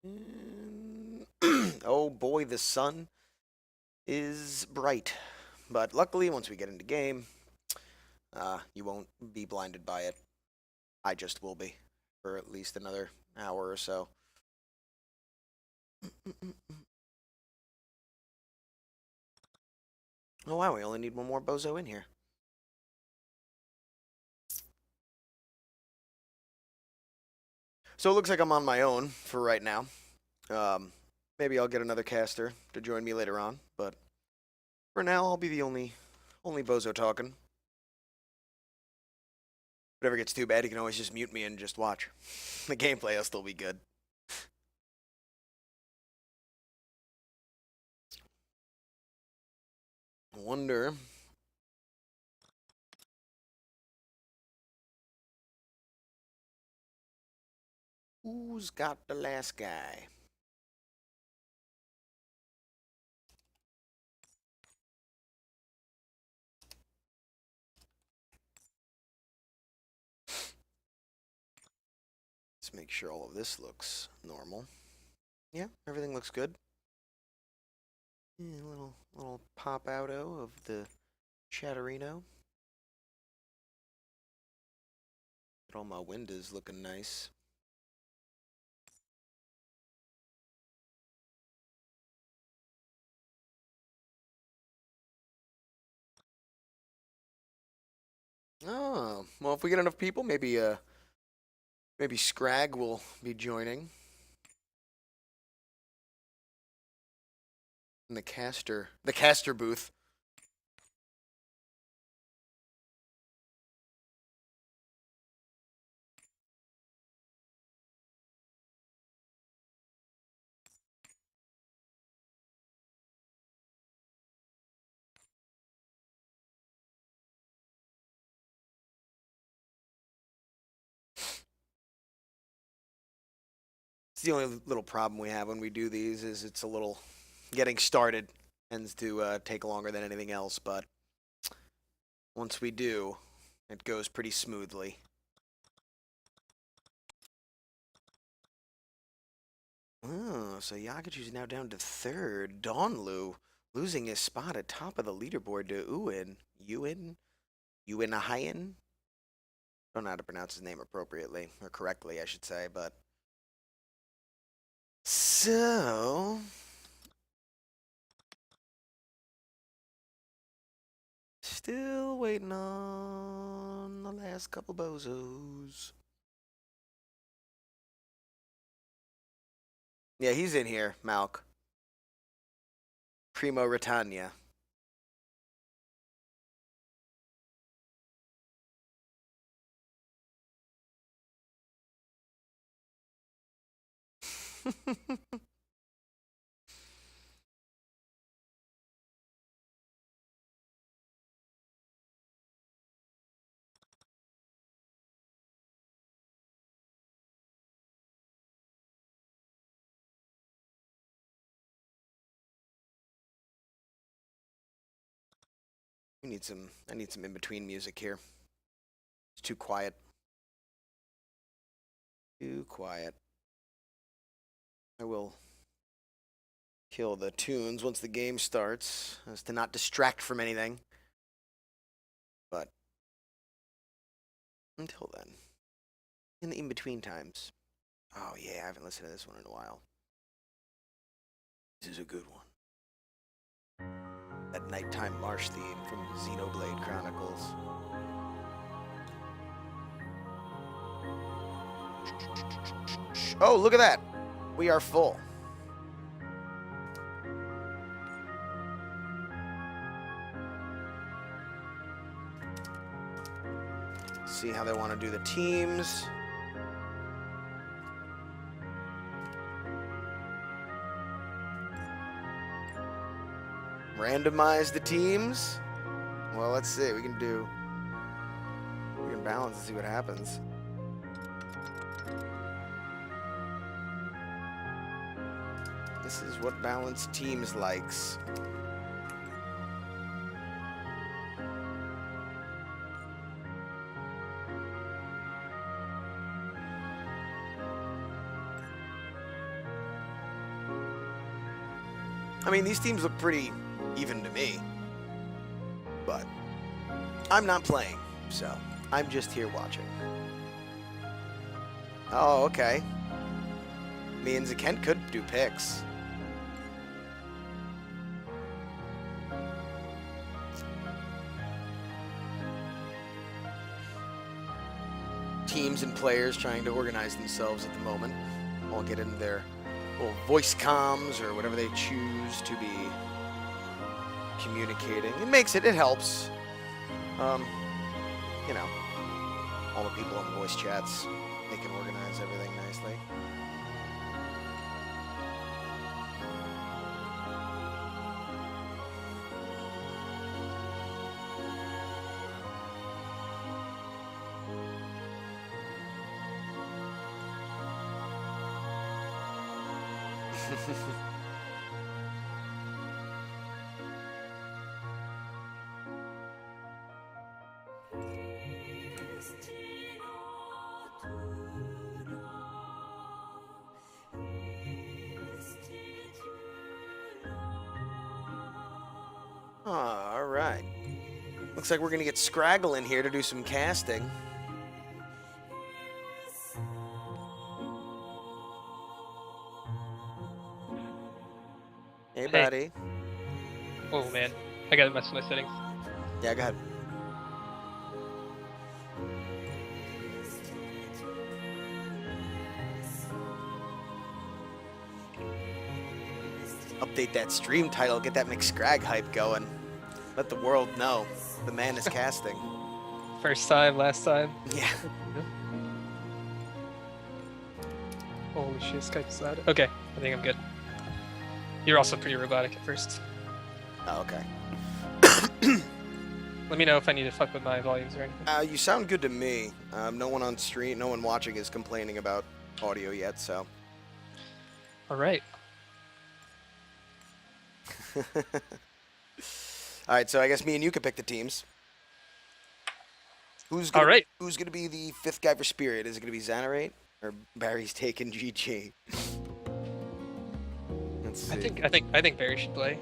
And oh boy, the sun is bright. But luckily, once we get into game, you won't be blinded by it. I just will be for at least another hour or so. Oh wow, we only need one more bozo in here. So it looks like I'm on my own for right now. Um, Maybe I'll get another caster to join me later on, but for now I'll be the only bozo talking. If it ever gets too bad, you can always just mute me and just watch. The gameplay will still be good. I wonder. Who's got the last guy? Let's make sure all of this looks normal. Yeah, everything looks good. Yeah, little pop outo of the Chatterino. But all my windows looking nice. Oh, well, if we get enough people, maybe Scrag will be joining in the caster booth. It's the only little problem we have when we do these is it's a little getting started tends to take longer than anything else, but once we do, it goes pretty smoothly. Oh, so Yakuchu's now down to third. Donlu losing his spot at top of the leaderboard to Uin. Uinahayan? Don't know how to pronounce his name appropriately, or correctly, I should say, but. So. Still waiting on the last couple bozos. Yeah, he's in here, Malk. Primo Ritania. I need some in-between music here. It's too quiet. Too quiet. I will kill the tunes once the game starts, as to not distract from anything. But until then, in the in-between times. Oh yeah, I haven't listened to this one in a while. This is a good one. That nighttime marsh theme from Xenoblade Chronicles. Oh, look at that! We are full. See how they want to do the teams. Randomize the teams. Well, let's see. We can balance and see what happens. This is what balanced teams likes. I mean, these teams look pretty even to me. But I'm not playing, so I'm just here watching. Oh, okay. Me and Zakent could do picks. Teams and players trying to organize themselves at the moment. All get in their little voice comms or whatever they choose to be communicating. It helps. You know, all the people in the voice chats, they can organize everything nicely. All right. Looks like we're going to get Scraggle in here to do some casting. Hey, buddy. Oh, man. I gotta mess with my settings. Yeah, go ahead. Update that stream title, get that McScrag hype going. Let the world know the man is casting. First time, last time. Yeah. Holy shit, Skype is loud. Okay, I think I'm good. You're also pretty robotic at first. Oh, okay. Let me know if I need to fuck with my volumes or anything. You sound good to me. No one on stream, no one watching is complaining about audio yet, so. All right. All right, so I guess me and you could pick the teams. Who's gonna be the fifth guy for Spirit? Is it gonna be Xanarate or Barry's taking GG? Let's see. I think Barry should play.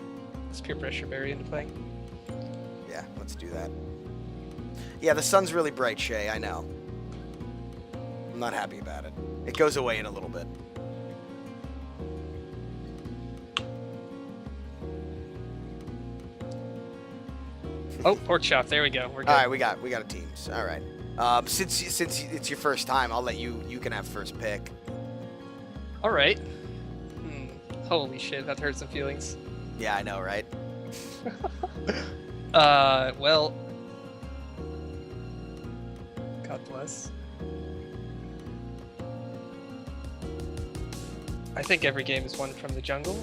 Let's peer pressure Barry into playing. Yeah, let's do that. Yeah, the sun's really bright, Shay. I know. I'm not happy about it. It goes away in a little bit. Oh, pork chop. There we go. We're good. All right, we got a teams. All right. Since it's your first time, I'll let you can have first pick. All right. Holy shit, that hurt some feelings. Yeah, I know, right? Well, God bless. I think every game is won from the jungle.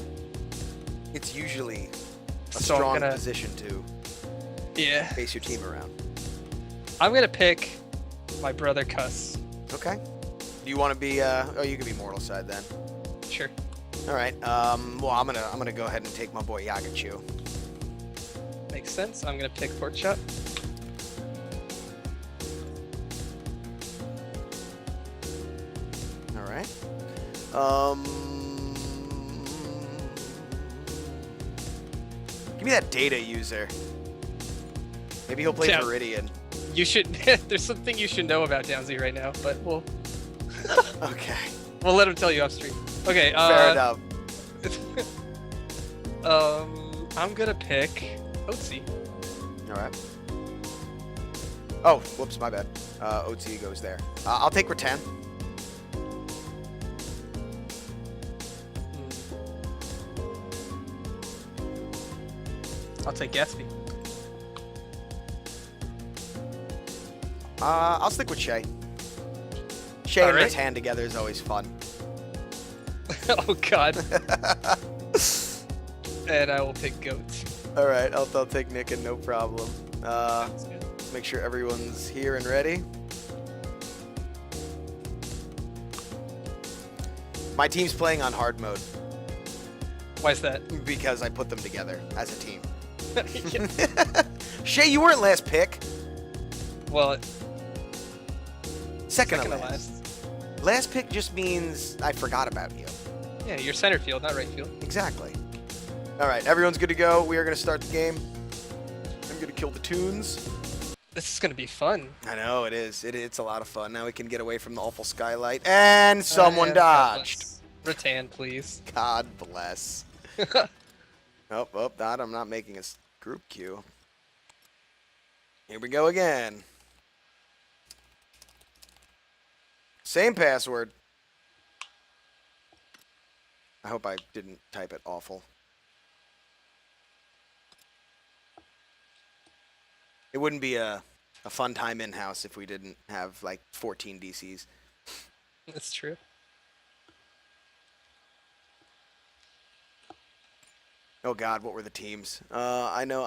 It's usually a So strong position to Yeah. base your team around. I'm gonna pick my brother Cuss. Okay. Do you want to be? Oh, you can be mortal side then. Sure. All right. Well, I'm gonna go ahead and take my boy Yagachu. Makes sense. I'm gonna pick pork chop. All right. Give me that data user. Maybe he'll play Yeah. Viridian. You should. There's something you should know about Downsy right now, but we'll Okay. let him tell you off stream. Okay. Fair enough. I'm gonna pick Oatsy. All right. Oh, whoops, my bad. OT goes there. I'll take Rattan. I'll take Gatsby. I'll stick with Shay. Shay All and right. Rattan together is always fun. Oh God. And I will pick Goat. All right, I'll take Nick and no problem. Sounds good. Make sure everyone's here and ready. My team's playing on hard mode Why is that? because I put them together as a team. Yeah. Shay, you weren't last pick. Well, Second to to last. last. Last pick just means I forgot about you. Yeah, you're center field, not right field. Exactly. All right, everyone's good to go. We are going to start the game. I'm going to kill the tunes. This is gonna be fun. I know, it is. It's a lot of fun. Now we can get away from the awful skylight. And someone And God dodged. bless. Rattan, please. God bless. Oh, that I'm not making a group queue. Here we go again. Same password. I hope I didn't type it awful. It wouldn't be a fun time in-house if we didn't have like 14 DCs. That's true. Oh God, what were the teams? I know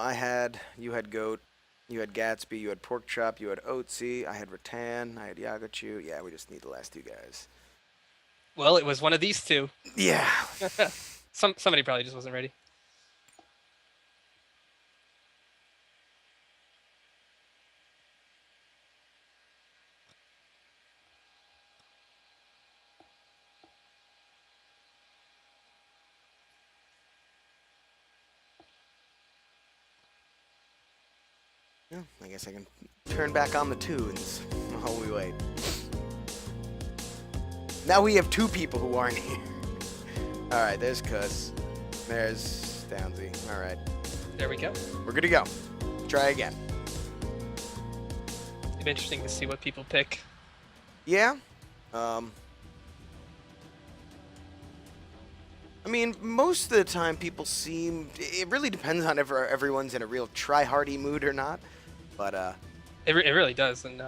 you had Goat, you had Gatsby, you had Pork Chop, you had Oatsy, I had Rattan, I had Yagachu. Yeah, we just need the last two guys. Well, it was one of these two. Yeah. Somebody probably just wasn't ready. Yeah, I guess I can turn back on the tunes while we wait. Now we have two people who aren't here. Alright, there's Cuss. There's Downsy. Alright. There we go. We're good to go. Try again. It'd be interesting to see what people pick. Yeah. I mean, most of the time people seem... It really depends on if everyone's in a real try-hardy mood or not. But, It really does, and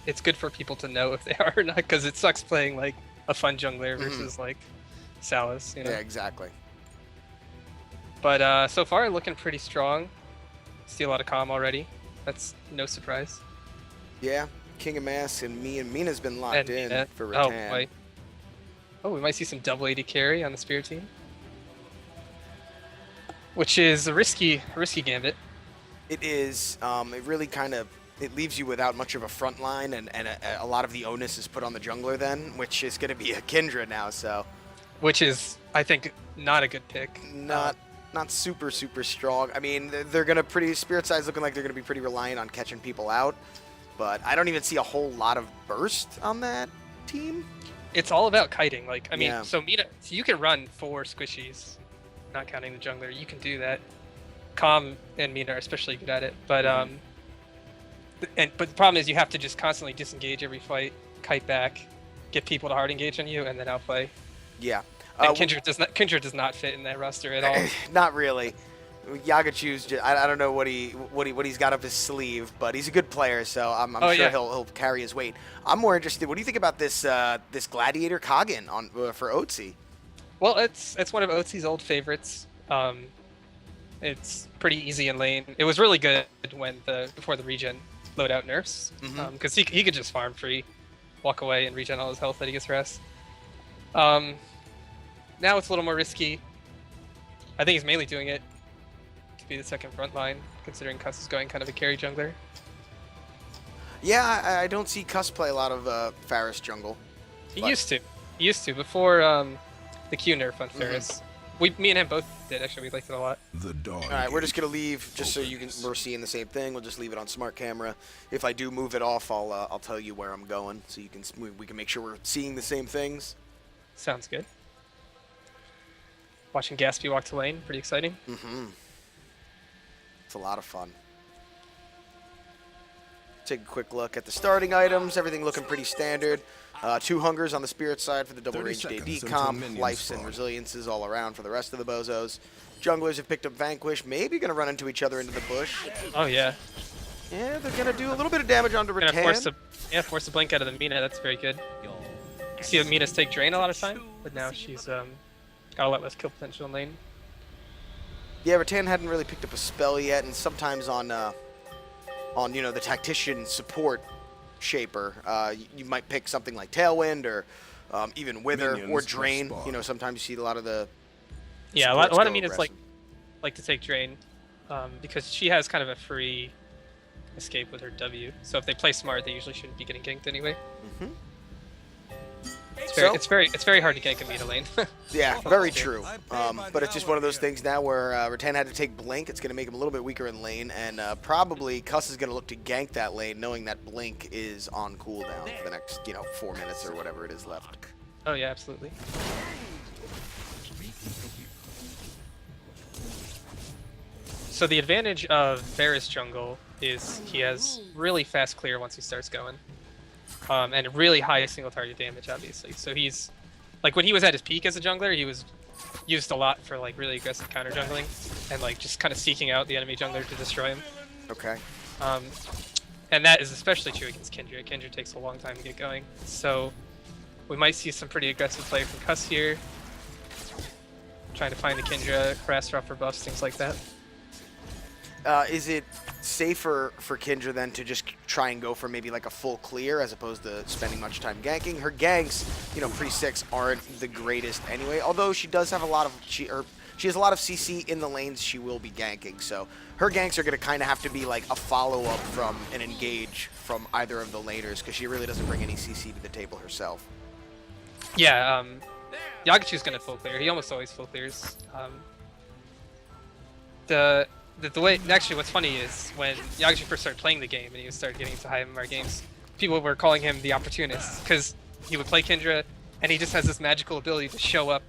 it's good for people to know if they are or not, because it sucks playing like a fun jungler versus like Salas, you know. Yeah, exactly. But so far, looking pretty strong. See a lot of calm already. That's no surprise. Yeah, King of Mass and Mina's been locked And in Mina. for Oh, Rattan. boy. Oh, we might see some double AD carry on the Spear team, which is a risky gambit. It is. It really kind of it leaves you without much of a front line, and a lot of the onus is put on the jungler then, which is going to be a Kindred now. So Which is, I think, not a good pick. not super strong. I mean, they're going to Spirit Side's looking like they're going to be pretty reliant on catching people out, but I don't even see a whole lot of burst on that team. It's all about kiting. Like, I mean, Yeah. so you can run 4 squishies, not counting the jungler. You can do that. Calm and Mina are especially good at it. But but the problem is you have to just constantly disengage every fight, kite back, get people to hard engage on you, and then outplay. Yeah. And Kindred does not fit in that roster at all. Not really. Yagachu's just, I don't know what he's got up his sleeve, but he's a good player, so I'm sure yeah. he'll carry his weight. I'm more interested. What do you think about this this Gladiator Kagen on for Oatsy? Well, it's one of Oatsy's old favorites. It's pretty easy in lane. It was really good before the regen loadout nerfs, because he could just farm free, walk away, and regen all his health that he gets rest. Now it's a little more risky. I think he's mainly doing it to be the second front line, considering Cuss is going kind of a carry jungler. Yeah, I don't see Cuss play a lot of Faris jungle. He used to before the Q nerf on Ferris. Me and him both did, actually. We liked it a lot. The dog. All right, we're just gonna leave, just so we're seeing the same thing. We'll just leave it on smart camera. If I do move it off, I'll tell you where I'm going, so we can make sure we're seeing the same things. Sounds good. Watching Gatsby walk to lane, pretty exciting. It's a lot of fun. Take a quick look at the starting items. Everything looking pretty standard. 2 hungers on the spirit side for the double 30 ranged AD seconds comp. until minions Lives and spawn. resiliences all around for the rest of the bozos. Junglers have picked up Vanquish. Maybe going to run into each other into the bush. Oh yeah. Yeah, they're going to do a little bit of damage onto Gonna Rattan. force the blink out of the Mina. That's very good. You see Mina's take drain a lot of time, but now she's got a lot less kill potential in lane. Yeah, Rattan hadn't really picked up a spell yet, and sometimes on the tactician support shaper, you might pick something like Tailwind or even Wither Minions or must Drain. spawn. You know, sometimes you see a lot of the Yeah, a lot supports of go Minas aggressive. like to take drain, because she has kind of a free escape with her W. So if they play smart, they usually shouldn't be getting ganked anyway. It's very hard to gank a meter lane. Yeah, very true. But it's just one of those things now where Rattan had to take Blink. It's going to make him a little bit weaker in lane, and probably Cuss is going to look to gank that lane, knowing that Blink is on cooldown for the next, 4 minutes or whatever it is left. Oh yeah, absolutely. So the advantage of Varus jungle is he has really fast clear once he starts going. And really high single target damage, obviously. So he's, like, when he was at his peak as a jungler, he was used a lot for, like, really aggressive counter jungling and, like, just kind of seeking out the enemy jungler to destroy him. Okay. And that is especially true against Kindred. Kindred takes a long time to get going. So we might see some pretty aggressive play from Cuss here. Trying to find the Kindred, harass her up for buffs, things like that. Is it safer for Kindra then to just try and go for maybe like a full clear as opposed to spending much time ganking? Her ganks, pre-6 aren't the greatest anyway, although she does have a lot of, she has a lot of CC in the lanes she will be ganking, so her ganks are going to kind of have to be like a follow-up from an engage from either of the laners, because she really doesn't bring any CC to the table herself. Yeah, Yagachu's going to full clear. He almost always full clears. The way, actually, what's funny is when Yagachu first started playing the game and he started getting into high MMR games, people were calling him the opportunist because he would play Kindra and he just has this magical ability to show up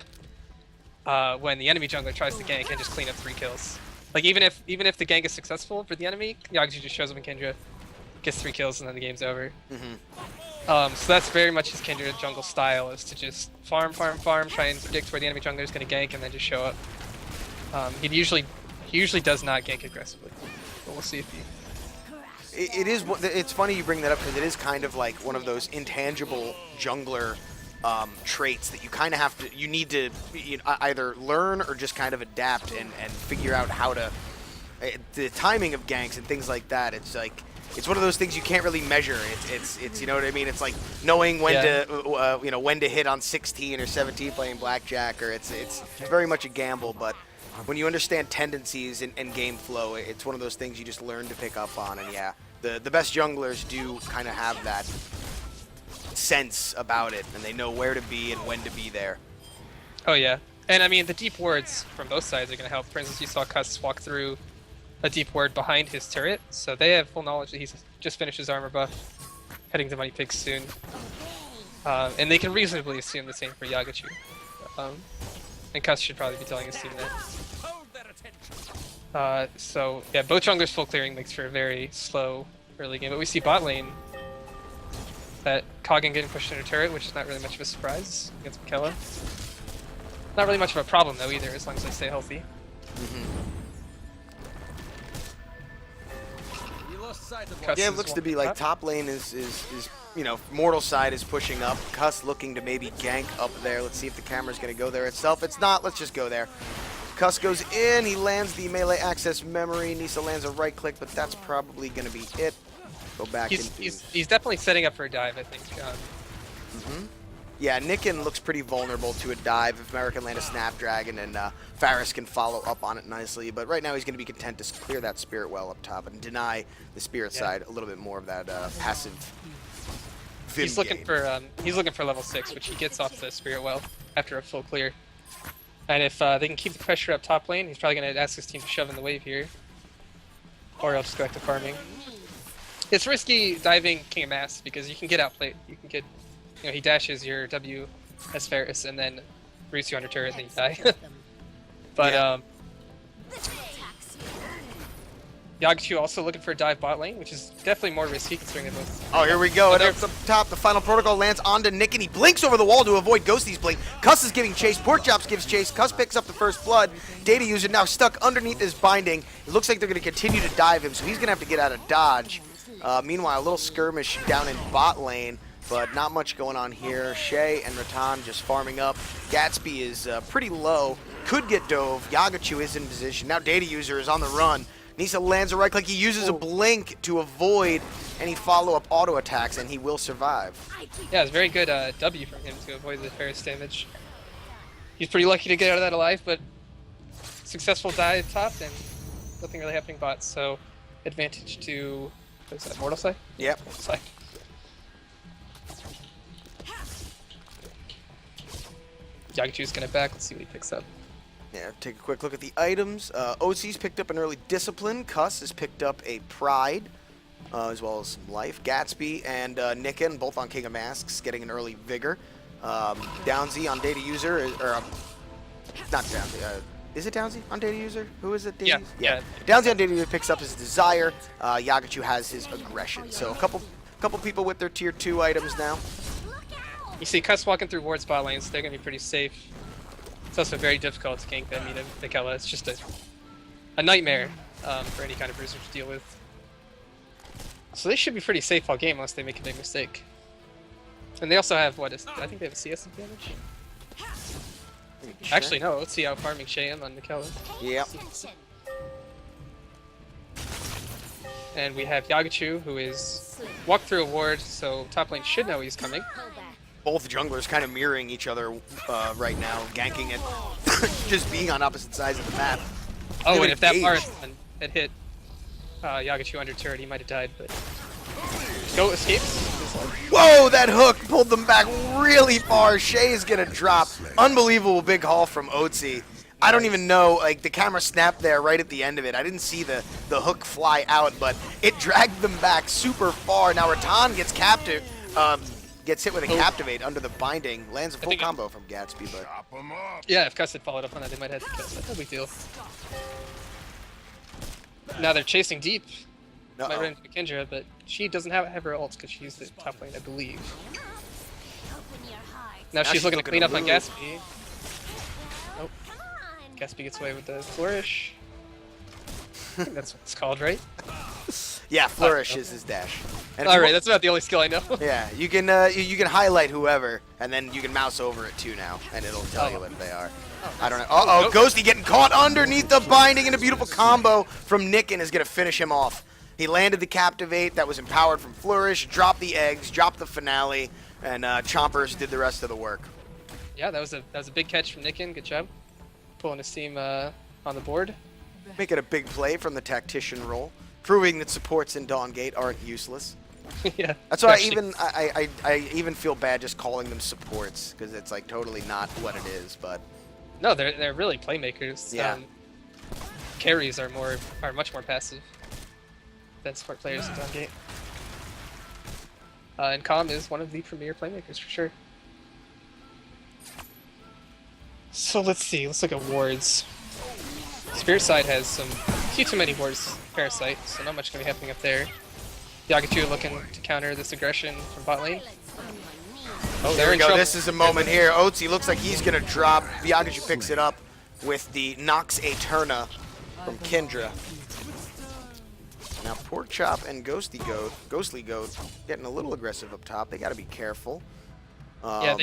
when the enemy jungler tries to gank and just clean up 3 kills. Like even if the gank is successful for the enemy, Yagachu just shows up in Kindra, gets 3 kills, and then the game's over. So that's very much his Kindra jungle style, is to just farm, try and predict where the enemy jungler is going to gank, and then just show up. He usually does not gank aggressively, but we'll see if he... It's funny you bring that up because it is kind of like one of those intangible jungler traits that you kind of have to, you need to either learn or just kind of adapt and figure out how to, the timing of ganks and things like that. It's like, it's one of those things you can't really measure. It's you know what I mean? It's like knowing when to, when to hit on 16 or 17 playing blackjack, or it's very much a gamble, but when you understand tendencies and game flow, it's one of those things you just learn to pick up on. And yeah, the best junglers do kind of have that sense about it, and they know where to be and when to be there. Oh yeah, and I mean the deep wards from both sides are going to help. For instance, you saw Cuss walk through a deep ward behind his turret, so they have full knowledge that he's just finished his armor buff, heading to Money Pigs soon. And they can reasonably assume the same for Yagachu. And Cuss should probably be telling his team that. So yeah, both junglers full clearing makes for a very slow early game, but we see bot lane that Kogan getting pushed into turret, which is not really much of a surprise against Mikella. Not really much of a problem though either, as long as they stay healthy. Yeah, it looks to be like top lane is Mortal side is pushing up. Cuss looking to maybe gank up there. Let's see if the camera's going to go there itself. It's not. Let's just go there. Cuss goes in. He lands the melee access memory. Nisa lands a right click, but that's probably going to be it. Go back. He's definitely setting up for a dive, I think. Yeah, Nikin looks pretty vulnerable to a dive if American land a Snapdragon, and Faris can follow up on it nicely. But right now he's going to be content to clear that Spirit Well up top and deny the Spirit side a little bit more of that passive. He's looking for level 6, which he gets off the Spirit Well after a full clear. And if they can keep the pressure up top lane, he's probably going to ask his team to shove in the wave here, or he'll just go back to farming. It's risky diving King of Mass because you can get outplayed. You can get, he dashes your W as Ferris and then roots you under turret and then you die. But Yagachu also looking for a dive bot lane, which is definitely more risky considering it both. Oh, here we go. And up the top, the final protocol lands onto Nick, and he blinks over the wall to avoid Ghosty's blink. Cuss is giving chase. Porkchops gives chase. Cuss picks up the first blood. Data user now stuck underneath his binding. It looks like they're going to continue to dive him, so he's going to have to get out of dodge. Meanwhile, a little skirmish down in bot lane, but not much going on here. Shay and Rattan just farming up. Gatsby is pretty low. Could get dove. Yagachu is in position. Now Data user is on the run. Nisa lands a right click. He uses a blink to avoid any follow-up auto attacks, and he will survive. Yeah, it's very good W from him to avoid the Ferris damage. He's pretty lucky to get out of that alive, but successful dive top and nothing really happening bot, so advantage to, what is that, Mortal side? Yep. Side. Yagachu's gonna back. Let's see what he picks up. Yeah, take a quick look at the items. OC's picked up an early Discipline. Cuss has picked up a Pride, as well as some Life. Gatsby and Nicken, both on King of Masks, getting an early Vigor. Downsy on Data User, not Downsy, is it Downsy on Data User? Who is it? Yeah. Downsy on Data User picks up his Desire. Yagachu has his Aggression. So a couple people with their tier 2 items now. You see Cuss walking through ward spot lanes, they're going to be pretty safe. It's also very difficult to gank them, Nikella. It's just a nightmare for any kind of bruiser to deal with. So they should be pretty safe all game unless they make a big mistake. And they also have, I think they have a CS advantage? Actually, no, let's see how farming Shayam on Nikella. Yep. And we have Yagachu, who is walked through a ward, so top lane should know he's coming. Both junglers kind of mirroring each other right now, ganking it, just being on opposite sides of the map. Oh, and if that Marathon had hit Yagachu under turret, he might have died, but... Go escapes. Whoa, that hook pulled them back really far. Shay is going to drop. Unbelievable big haul from Otzi. I don't even know, like, the camera snapped there right at the end of it. I didn't see the hook fly out, but it dragged them back super far. Now Rattan gets captive. Gets hit with a Captivate under the binding, lands a full combo from Gatsby, but... Yeah, if Cuss had followed up on that, they might have had to kill. That's no big deal. Now they're chasing deep. Might run into Kendra, but she doesn't have her ults because she used the top lane, I believe. Now she's looking to clean up on Gatsby. Nope. Gatsby gets away with the flourish. I think that's what it's called, right? Yeah, flourish is his dash. Alright, that's about the only skill I know. Yeah, you can highlight whoever, and then you can mouse over it too now, and it'll tell you what they are. I don't know. Uh-oh, Ghosty getting caught underneath the binding, and a beautiful combo from Nicken is going to finish him off. He landed the Captivate that was empowered from Flourish, dropped the eggs, dropped the finale, and Chompers did the rest of the work. Yeah, that was a big catch from Nicken. Good job. Pulling his team on the board. Making a big play from the tactician role, proving that supports in Dawn Gate aren't useless. Yeah. That's why I even feel bad just calling them supports, because it's like totally not what it is, but... No, they're really playmakers. Yeah. Carries are much more passive than support players in Dawn Gate. And Calm is one of the premier playmakers for sure. So let's see, let's look at wards. Spirit side has a few too many wards Parasite, so not much gonna be happening up there. Yagachu looking to counter this aggression from bot lane. Oh, there we go. This is a moment here. Otzi looks like he's gonna drop. Yagachu picks it up with the Nox Eterna from Kendra. Now Pork Chop and Ghostly Goat getting a little aggressive up top. They gotta be careful. Yeah,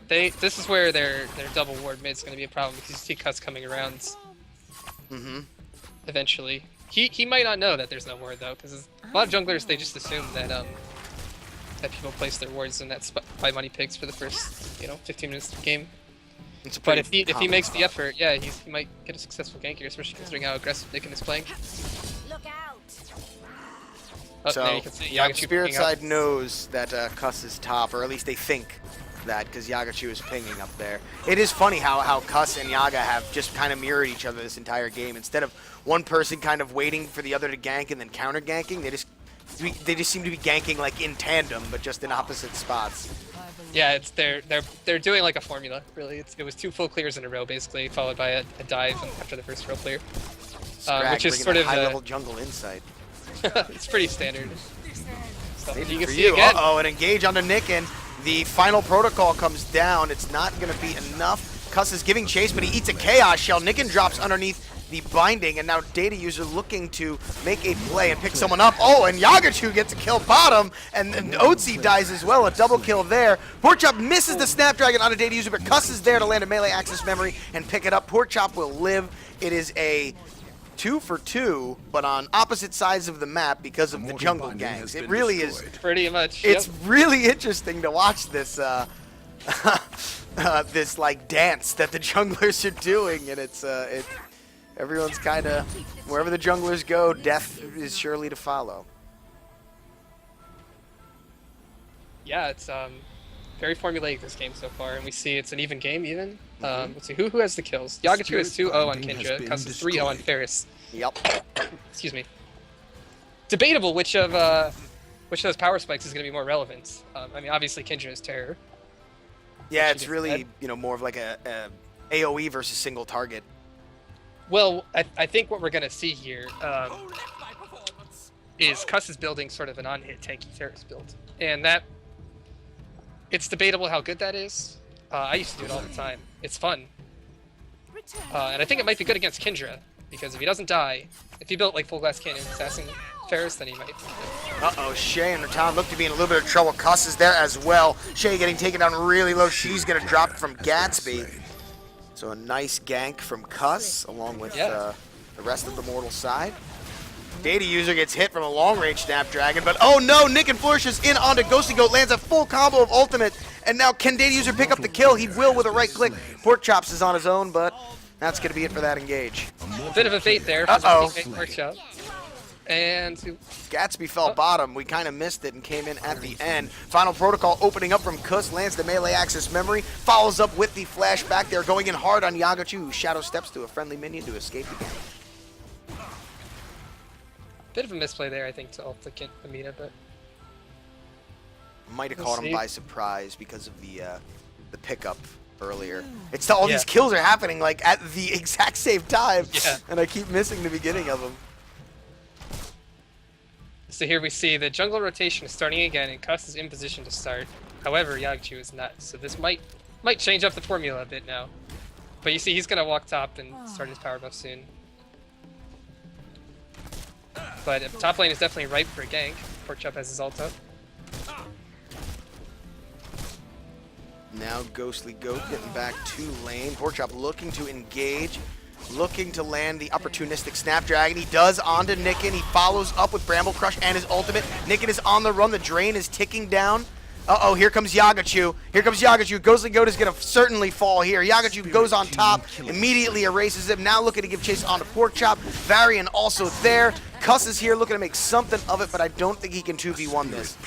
this is where their double ward mid's gonna be a problem because you see Cuss coming around. Eventually, he might not know that there's no ward though, because a lot of junglers they just assume that that people place their wards in that spot by money pigs for the first 15 minutes of the game. But if he makes the effort, yeah, he might get a successful gank here, especially considering how aggressive Nicken is playing. Look out. Oh, So you can see yeah, Yagachu Spirit picking up. side knows that Cuss is top, or at least they think that, because Yagachu is pinging up there. It is funny how Cuss and Yaga have just kind of mirrored each other this entire game. Instead of one person kind of waiting for the other to gank and then counter ganking, they just seem to be ganking like in tandem, but just in opposite spots. Yeah, they're doing like a formula, really. It was 2 full clears in a row, basically, followed by a dive after the first row clear. Which is sort of high-level jungle insight. it's pretty standard. So you can For see you. again. Uh-oh, an engage onto Nicken. The final protocol comes down. It's not going to be enough. Cuss is giving chase, but he eats a Chaos Shell. Nicken drops underneath the binding, and now Data User looking to make a play and pick someone up. Oh, and Yagachu gets a kill bottom, and Otzi dies as well. A double kill there. Porkchop misses the Snapdragon onto Data User, but Cuss is there to land a melee access memory and pick it up. Porkchop will live. It is a 2 for 2, but on opposite sides of the map because of the jungle gangs. It really is. Pretty much. It's really interesting to watch this this like dance that the junglers are doing, and everyone's kind of wherever the junglers go, death is surely to follow. Yeah, it's very formulaic this game so far, and we see it's an even game even. Let's see, who has the kills? Yagachu has 2-0 on Kindra, Cuss is 3-0 on Ferris. Yep. Excuse me. Debatable which of those power spikes is going to be more relevant. I mean, obviously Kindra is Terror. Yeah, She it's gets really, dead. you know, more of like a AoE versus single target. Well, I think what we're going to see here is Cuss is building sort of an on-hit tanky Ferris build. And that, it's debatable how good that is. I used to do it all the time. It's fun. And I think it might be good against Kindra, because if he doesn't die, if he built like full glass cannon assassin Ferris, then he might. Uh-oh, Shay and Ratan look to be in a little bit of trouble. Cuss is there as well. Shay getting taken down really low. She's going to drop from Gatsby. So a nice gank from Cuss, along with the rest of the mortal side. Data user gets hit from a long-range Snapdragon, but oh no, Nick and flourishes in onto Ghosty Goat, lands a full combo of ultimate, and now can Data user pick up the kill? He will with a right click. Pork Chops is on his own, but that's going to be it for that engage. A bit of a bait there. Uh-oh. Workshop. And Gatsby fell bottom. We kind of missed it and came in at the end. Final Protocol opening up from Kuss, lands the melee access memory, follows up with the flashback. They're going in hard on Yagachu, who shadow steps to a friendly minion to escape the game. bit of a misplay there, I think, to ult the Amina, but Might have We'll caught him see. by surprise because of the pickup earlier. It's all these kills are happening like at the exact same time, and I keep missing the beginning of them. So here we see the jungle rotation is starting again, and Cuss is in position to start. However, Yagchu is not, so this might change up the formula a bit now. But you see, he's gonna walk top and start his power buff soon. But top lane is definitely ripe for a gank. Porkchop has his ult up. Now Ghostly Goat getting back to lane. Porkchop looking to engage, looking to land the opportunistic Snapdragon. He does onto Nicken. He follows up with Bramble Crush and his ultimate. Nicken is on the run. The drain is ticking down. Uh-oh, here comes Yagachu. Here comes Yagachu. Ghostly Goat is going to certainly fall here. Yagachu goes on top, immediately erases him. Now looking to give chase onto Porkchop. Varian also there. Cuss is here looking to make something of it, but I don't think he can 2v1 this.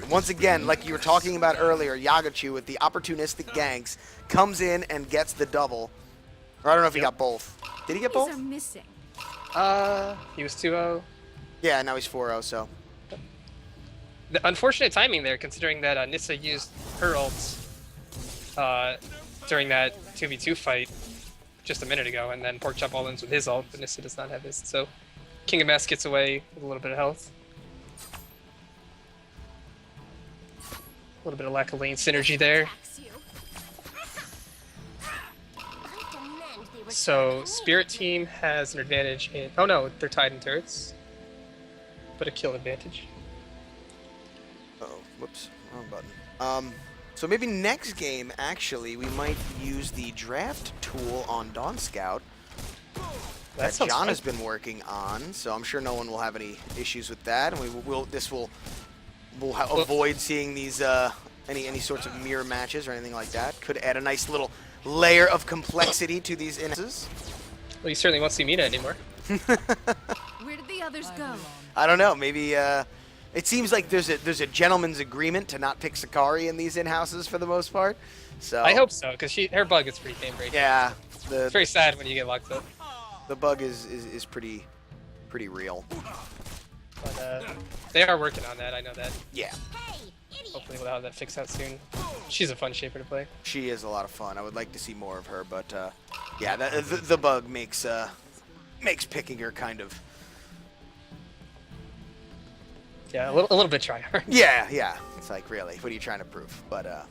Once again, like you were talking about earlier, Yagachu with the opportunistic ganks comes in and gets the double. Or I don't know if he got both. Did he get both? Missing. He was 2-0. Yeah, now he's 4-0, so. The unfortunate timing there, considering that Nissa used her ults during that 2v2 fight just a minute ago, and then Porkchop all ins with his ult, but Nissa does not have his. So King of Mess gets away with a little bit of health. A little bit of lack of lane synergy there. So Spirit Team has an advantage in... Oh no, they're tied in turrets. But a kill advantage. Uh-oh, whoops, wrong button. So maybe next game, actually, we might use the draft tool on Dawn Scout that sounds John fun. has been working on. So I'm sure no one will have any issues with that, and we'll avoid seeing these any sorts of mirror matches or anything like that. Could add a nice little layer of complexity to these Inhouses. Well, you certainly won't see Mina anymore. Where did the others go? I don't know. Maybe it seems like there's a gentleman's agreement to not pick Sakari in these in-houses for the most part. So I hope so, because her bug is pretty game breaking. Yeah, It's very sad when you get locked up. the bug is pretty real. But they are working on that, I know that. Yeah, Hopefully we'll have that fixed out soon. She's a fun shaper to play. she is a lot of fun. I would like to see more of her, but yeah, the bug makes picking her kind of Yeah, a little bit try hard. yeah. It's like, really, what are you trying to prove? But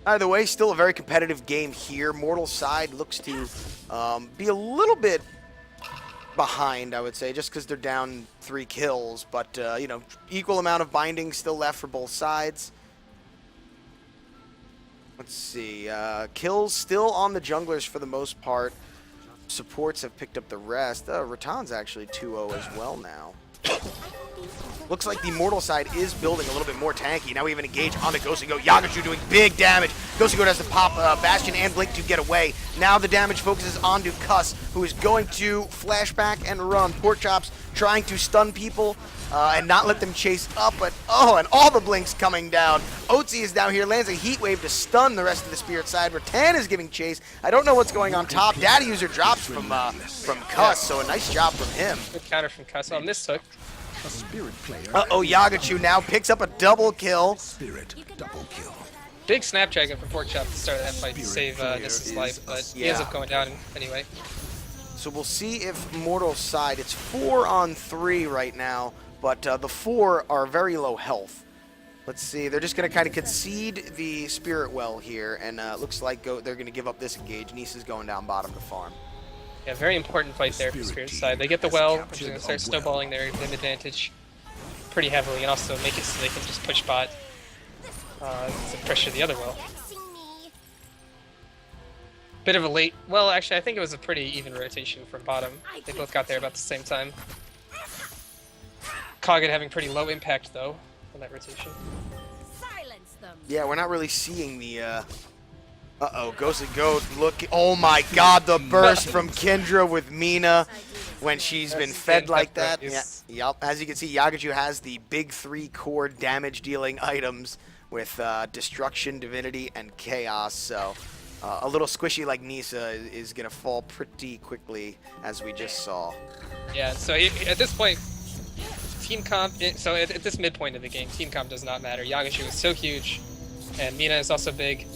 either way, still a very competitive game here. Mortal side looks to be a little bit behind, I would say, just because they're down 3 kills. But, you know, equal amount of binding still left for both sides. Let's see. Kills still on the junglers for the most part. Supports have picked up the rest. Ratan's actually 2-0 as well now. looks like the Mortal side is building a little bit more tanky. Now we have an engage on the Ghostly Goat. Yagachu doing big damage. Ghostly Goat has to pop Bastion and Blink to get away. Now the damage focuses onto Cuss, who is going to flashback and run. Pork Chops trying to stun people and not let them chase up, but oh, and all the blinks coming down. Otzi is down here, lands a heat wave to stun the rest of the Spirit side. Rattan is giving chase. I don't know what's going on top. Daddy User drops from Cuss, so a nice job from him. Good counter from Cuss. On this hook. Uh-oh, Yagachu now picks up a double kill. Big Snapdragon for Pork Chop to start that fight to save Nissa's life, but he ends up going down anyway. So we'll see if Mortal's side, it's 4-on-3 right now, but the 4 are very low health. Let's see, they're just going to kind of concede the Spirit Well here, and looks like they're going to give up this engage. Nissa's going down bottom to farm. Yeah, very important fight there for Spirit's side. They get the well, which is going to start snowballing their advantage pretty heavily, and also make it so they can just push bot to pressure the other well. Bit of a late, well actually I think it was a pretty even rotation from bottom. They both got there about the same time. Kaged having pretty low impact though on that rotation. Silence them. Yeah, we're not really seeing the, uh-oh, Ghostly Goat, look, oh my god, the burst from Kendra with Mina when she's been fed like that. Yeah, yep. As you can see, Yagachu has the big 3 core damage dealing items with Destruction, Divinity, and Chaos, so a little squishy like Nissa is going to fall pretty quickly, as we just saw. Yeah, so at this point, team comp, so at this midpoint of the game, team comp does not matter. Yagachu is so huge, and Mina is also big,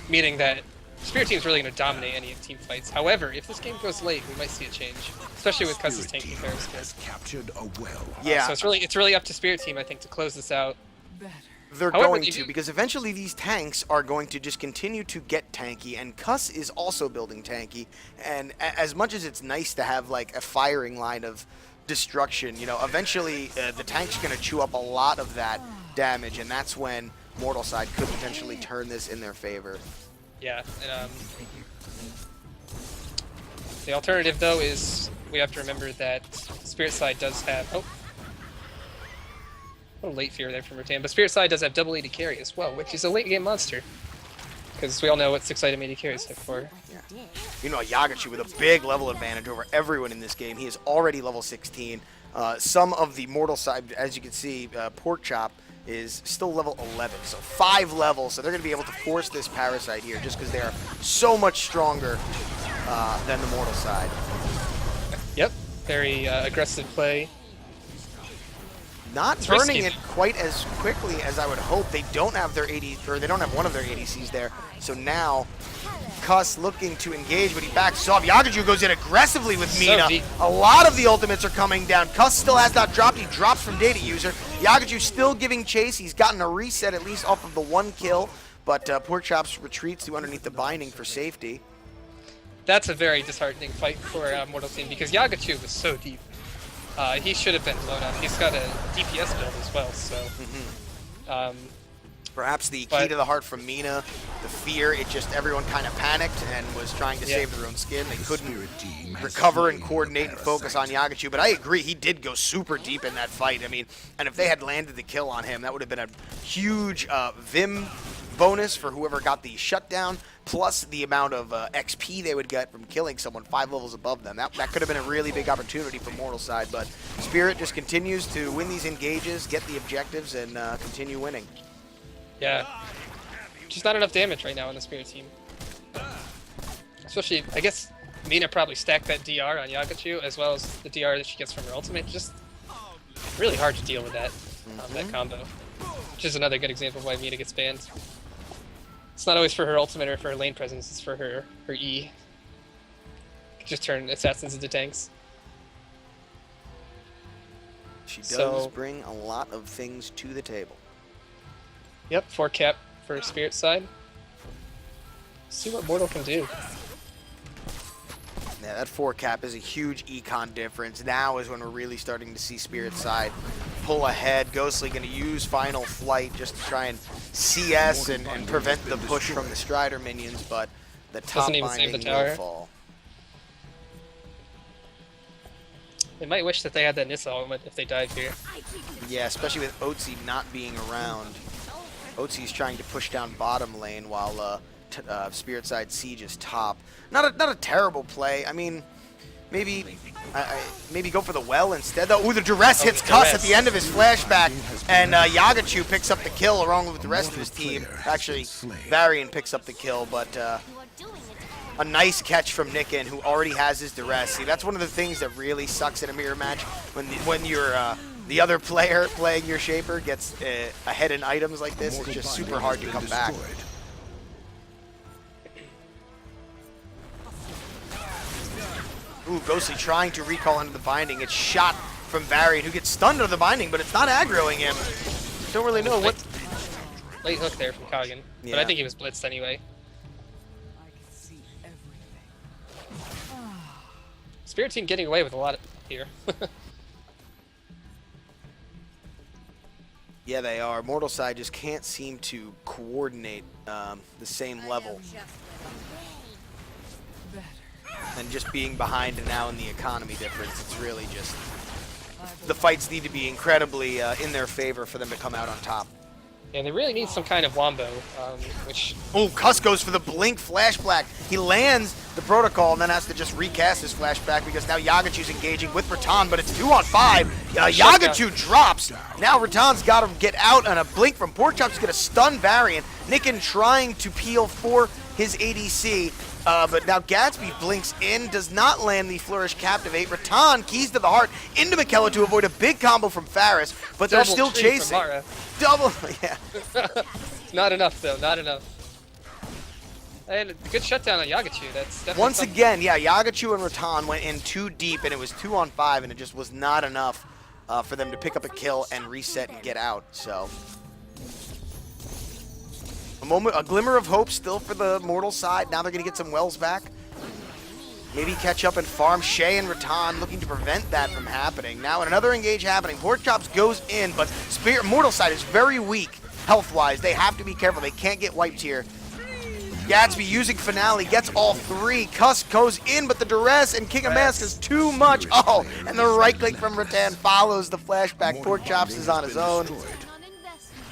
meaning that Spirit Team is really going to dominate any team fights. However, if this game goes late, we might see a change, especially with Cuss's tanking fair skills. Yeah. So it's really up to Spirit Team, I think, to close this out. They're However, going to, because eventually these tanks are going to just continue to get tanky, and Cuss is also building tanky, and as much as it's nice to have like a firing line of destruction, you know, eventually the tank's going to chew up a lot of that damage, and that's when Mortal side could potentially turn this in their favor. Yeah, and the alternative though is we have to remember that Spirit side does have, oh, a little late fear there from Rattan, but Spirit side does have double AD carry as well, which is a late game monster. Because we all know what 6-item AD carries are for. Yeah. You know, Yagachu with a big level advantage over everyone in this game. He is already level 16. Some of the Mortal side, as you can see, Pork Chop is still level 11, so 5 levels. So they're going to be able to force this Parasite here just because they are so much stronger than the Mortal side. Yep, very aggressive play. Not It's burning risky. it quite as quickly as I would hope. They don't have their AD, or they don't have one of their ADCs there. So now, Cuss looking to engage, but he backs off. Yagachu goes in aggressively with Mina. deep. A lot of the ultimates are coming down. Cuss still has not dropped. He drops from Data User. Yagachu still giving chase. He's gotten a reset at least off of the 1 kill, but Pork Chops retreats to underneath the binding for safety. That's a very disheartening fight for Mortal Team because Yagachu was so deep. He should have been blown up. He's got a DPS build as well, so. Perhaps the key to the heart from Mina, the fear, it just everyone kind of panicked and was trying to save their own skin. They couldn't recover and coordinate and focus on Yagachu, but I agree, he did go super deep in that fight. I mean, and if they had landed the kill on him, that would have been a huge Vim bonus for whoever got the shutdown, plus the amount of XP they would get from killing someone 5 levels above them. That could have been a really big opportunity for Mortal side, but Spirit just continues to win these engages, get the objectives, and continue winning. Yeah. Just not enough damage right now on the Spirit Team. Especially, I guess Mina probably stacked that DR on Yagachu as well as the DR that she gets from her ultimate. Just really hard to deal with that, that combo. Which is another good example of why Mina gets banned. It's not always for her ultimate or for her lane presence, it's for her E. Just turn assassins into tanks. She does bring a lot of things to the table. Yep, 4 cap for Spirit side. See what Mortal can do. Yeah, that 4 cap is a huge econ difference. Now is when we're really starting to see Spirit side pull ahead. Ghostly going to use Final Flight just to try and CS and prevent the push from the Strider minions, but the top Doesn't even save the binding tower. will fall. They might wish that they had that Nissa element if they died here. Yeah, especially with Otzi not being around. Otzi's trying to push down bottom lane while Spirit Side Siege is top. Not a terrible play. I mean, maybe maybe go for the well instead though. Ooh, the duress hits Cuss at the end of his flashback, and Yagachu picks up the kill along with the rest of his team. Actually, Varian picks up the kill, but a nice catch from Nikin, who already has his duress. See, that's one of the things that really sucks in a mirror match when you're the other player playing your Shaper gets ahead in items like this. It's just super hard to come back. Ooh, Ghostly trying to recall into the binding. It's shot from Varian, who gets stunned under the binding, but it's not aggroing him. Don't really know what. Late hook there from Kagan, but I think he was blitzed anyway. Spirit team getting away with a lot here. Yeah, they are. Mortal Side just can't seem to coordinate the same level. And just being behind and now in the economy difference, it's really just... The fights need to be incredibly in their favor for them to come out on top. And they really need some kind of wombo, which... Oh, Cuss goes for the blink flashback. He lands the protocol and then has to just recast his flashback because now Yagachu's engaging with Rattan, but it's 2 on 5. Yagachu drops. Now Rattan's got to get out, and a blink from Porkchop's going to stun Varian. Nikin trying to peel for his ADC, but now Gatsby blinks in, does not land the Flourish Captivate. Rattan keys to the heart into Mikella to avoid a big combo from Faris, but they're still chasing. Double, yeah. Not enough, though. Not enough. And good shutdown on Yagachu. That's definitely once something. again, yeah, Yagachu and Rattan went in too deep, and it was 2 on 5, and it just was not enough for them to pick up a kill and reset and get out. So, a glimmer of hope still for the Mortal Side. Now they're gonna get some wells back. Maybe catch up and farm. Shay and Rattan looking to prevent that from happening. Now another engage happening. Porkchops goes in, but Mortal Side is very weak health-wise. They have to be careful. They can't get wiped here. Gatsby using Finale, gets all 3. Cuss goes in, but the duress and King of Mask is too much. Oh, and the right click from Rattan follows the flashback. Porkchops is on his own.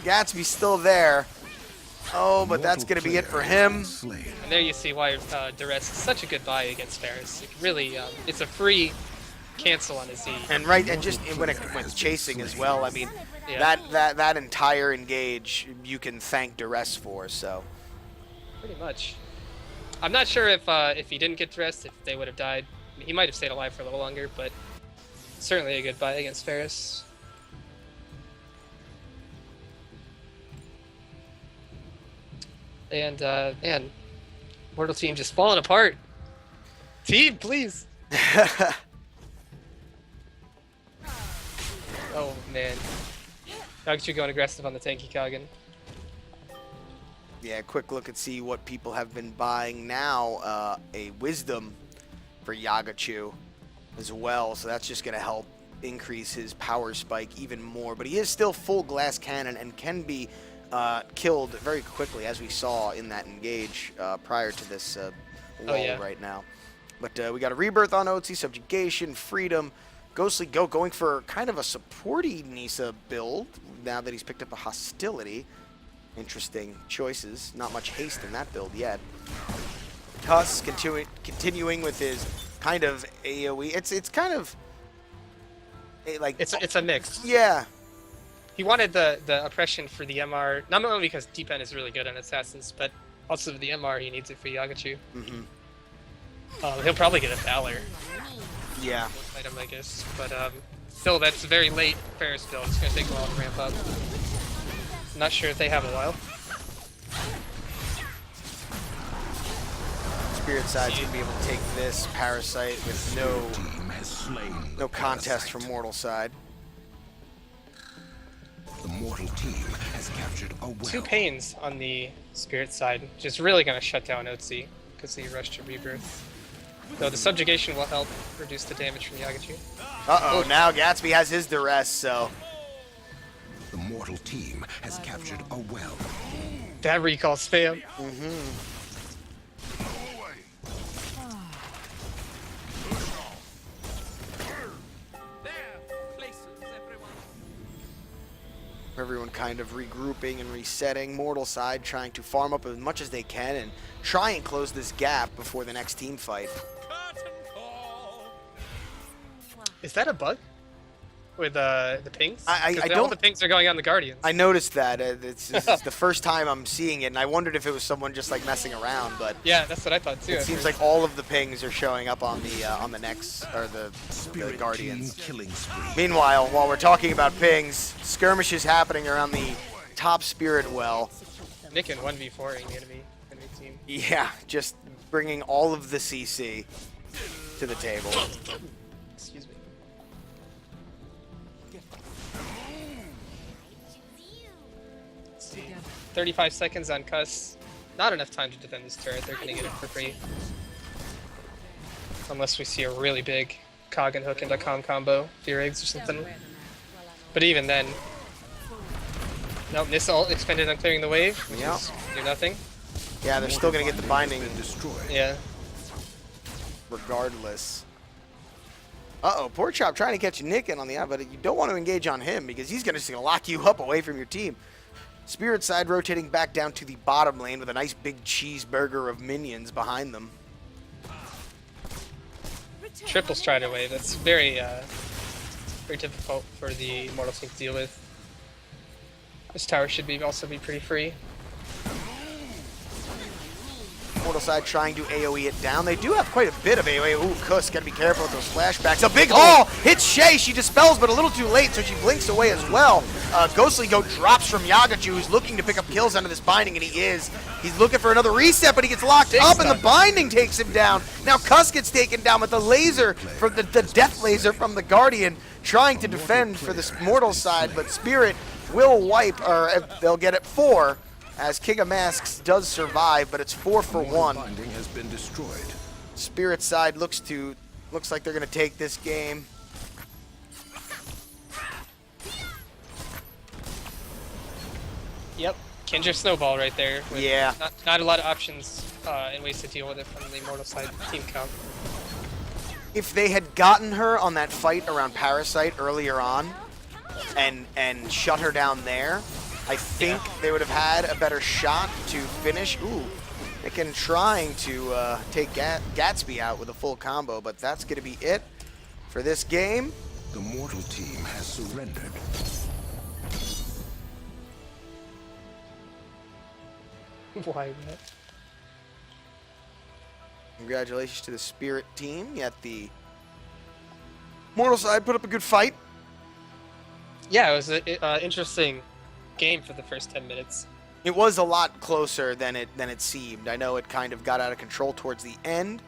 Gatsby's still there. Oh, but that's going to be it for him. And there you see why Duress is such a good buy against Faris. It really, it's a free cancel on his Z. And and just when it's chasing as well, I mean, that entire engage you can thank Duress for, so. Pretty much. I'm not sure if he didn't get Duress, if they would have died. He might have stayed alive for a little longer, but certainly a good buy against Faris. And, man, Mortal Team just falling apart. Team, please. Oh, man. Yagachu going aggressive on the tanky Kagan. Yeah, quick look and see what people have been buying now. A Wisdom for Yagachu as well, so that's just going to help increase his power spike even more. But he is still full glass cannon and can be killed very quickly, as we saw in that engage prior to this lull right now. But we got a rebirth on Otzi, subjugation, freedom. Ghostly going for kind of a supporty Nisa build now that he's picked up a hostility. Interesting choices. Not much haste in that build yet. Cuss continuing with his kind of AoE. It's kind of like it's a mix. Yeah. He wanted the oppression for the MR, not only because Deepen is really good on Assassins, but also the MR he needs it for Yagachu. He'll probably get a Valor. Yeah. Item, I guess. But still, that's very late Ferris build. It's going to take a while to ramp up. Not sure if they have a while. Spirit Side's going to be able to take this Parasite with no contest from Mortal Side. The Mortal Team has captured a well. 2 pains on the Spirit Side, which is really going to shut down Otzi because he rushed to Rebirth. Though the Subjugation will help reduce the damage from Yagachu. Uh-oh, now Gatsby has his duress, so... The Mortal Team has captured a well. That recall spam. everyone kind of regrouping and resetting. Mortal side trying to farm up as much as they can and try and close this gap before the next team fight. Is that a bug with the pings? I 'Cause all don't- the pings are going on the Guardians. I noticed that. This is the first time I'm seeing it, and I wondered if it was someone just like messing around, but Yeah, that's what I thought too. it at seems first. like all of the pings are showing up on the next, or the Spirit Guardians. team killing spree. Meanwhile, while we're talking about pings, skirmishes happening around the top Spirit well. Nick in 1v4ing the enemy team. Yeah, just bringing all of the CC to the table. Excuse me. 35 seconds on Cuss. Not enough time to defend this turret. They're gonna get it for free. Unless we see a really big cog and hook into combo, fear eggs or something. But even then, nope, this ult expended on clearing the wave, which Yeah. is do nothing. Yeah, they're still gonna get the binding Been destroyed. Yeah. regardless. Uh-oh, Pork Chop trying to catch Nick in on the out, but you don't want to engage on him because he's just gonna lock you up away from your team. Spirit side rotating back down to the bottom lane with a nice big cheeseburger of minions behind them. Triple Strider wave. That's very, very difficult for the Immortal team to deal with. This tower should also be pretty free. Mortal side trying to AoE it down. They do have quite a bit of AoE. Ooh, Kuss, gotta be careful with those flashbacks. A big haul hits Shay. She dispels, but a little too late, so she blinks away as well. Ghostly Goat drops from Yagachu, who's looking to pick up kills under this binding, and he is. He's looking for another reset, but he gets locked up, and the binding takes him down. Now Kuss gets taken down with the laser, from the death laser from the Guardian, trying to defend for this Mortal side, but Spirit will wipe, or they'll get it 4. As King of Masks does survive, but it's 4 for 1. Binding has been destroyed. Spirit side looks like they're gonna take this game. Yep. Kendra Snowball right there. With Yeah. Not a lot of options and ways to deal with it from the Immortal side team count. If they had gotten her on that fight around Parasite earlier on, and shut her down there, I think they would have had a better shot to finish. Ooh, Nicken trying to take Gatsby out with a full combo, but that's going to be it for this game. The mortal team has surrendered. Why not? Congratulations to the Spirit team. Yet the Mortal side put up a good fight. Yeah, it was an interesting game for the first 10 minutes. It was a lot closer than it seemed. I know it kind of got out of control towards the end,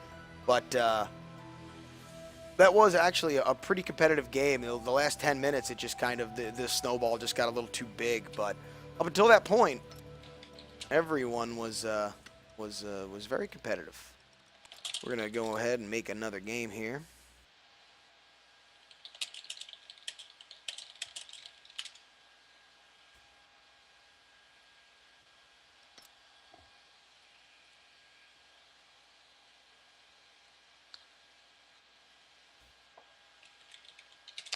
but that was actually a pretty competitive game. The last 10 minutes, it just kind of the snowball just got a little too big. But up until that point, everyone was very competitive. We're gonna go ahead and make another game here.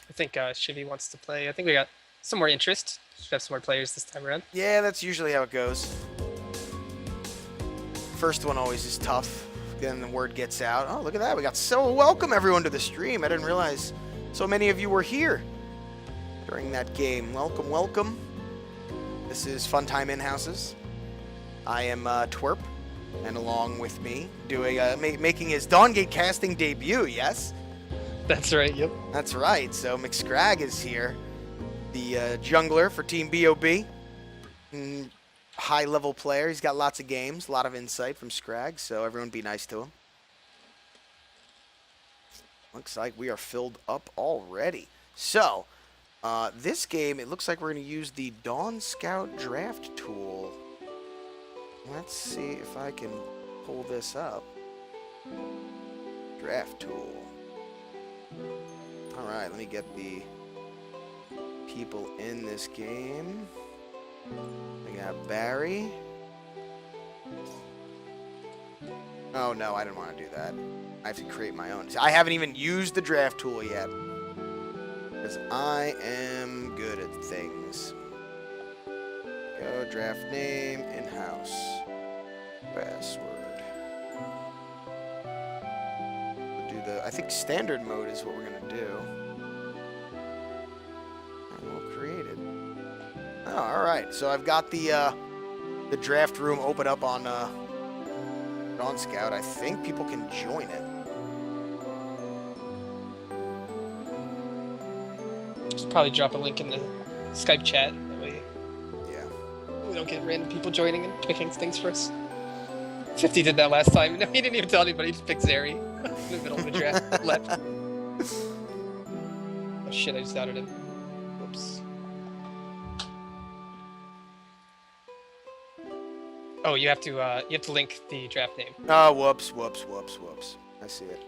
I think Shivy wants to play. I think we got some more interest. Should have some more players this time around. Yeah, that's usually how it goes. First one always is tough. Then the word gets out. Oh, look at that. We got so welcome everyone to the stream. I didn't realize so many of you were here during that game. Welcome, welcome. This is Funtime Inhouses. I am Twerp, and along with me, doing making his Dawngate casting debut, yes? That's right, yep. That's right. So McScrag is here, the jungler for Team BOB. High-level player. He's got lots of games, a lot of insight from Scrag, so everyone be nice to him. Looks like we are filled up already. So, this game, it looks like we're going to use the Dawn Scout draft tool. Let's see if I can pull this up. Draft tool. Alright, let me get the people in this game. We got Barry. Oh no, I didn't want to do that. I have to create my own. I haven't even used the draft tool yet. Because I am good at things. go. Draft name, in-house. Password. We'll do the, I think standard mode is what we're gonna do. And we'll create it. Oh, alright. So I've got the draft room open up on Scout. I think people can join it. Just probably drop a link in the Skype chat. That way Yeah. we don't get random people joining and picking things for us. 50 did that last time. No, he didn't even tell anybody. He just picked Zeri in the middle of the draft. Left. Oh shit! I just outed him. Whoops. Oh, you have to link the draft name. Oh, whoops. I see it.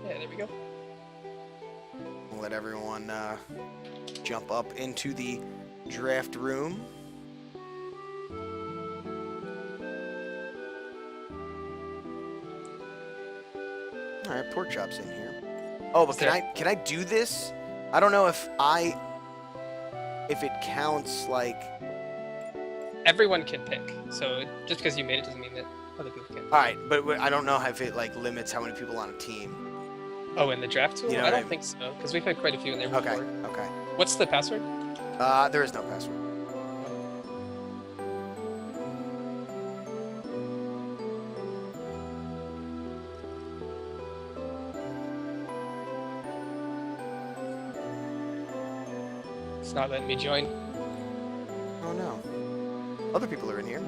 Yeah, there we go. We'll let everyone jump up into the draft room. All right, pork chops in here. Oh, but can I do this? I don't know if it counts like. Everyone can pick. So just because you made it doesn't mean that other people can. All right, but I don't know if it like limits how many people on a team. Oh, in the draft tool? You know I what don't I think so, because we've had quite a few in there before. Okay. What's the password? There is no password. It's not letting me join. Oh no. Other people are in here.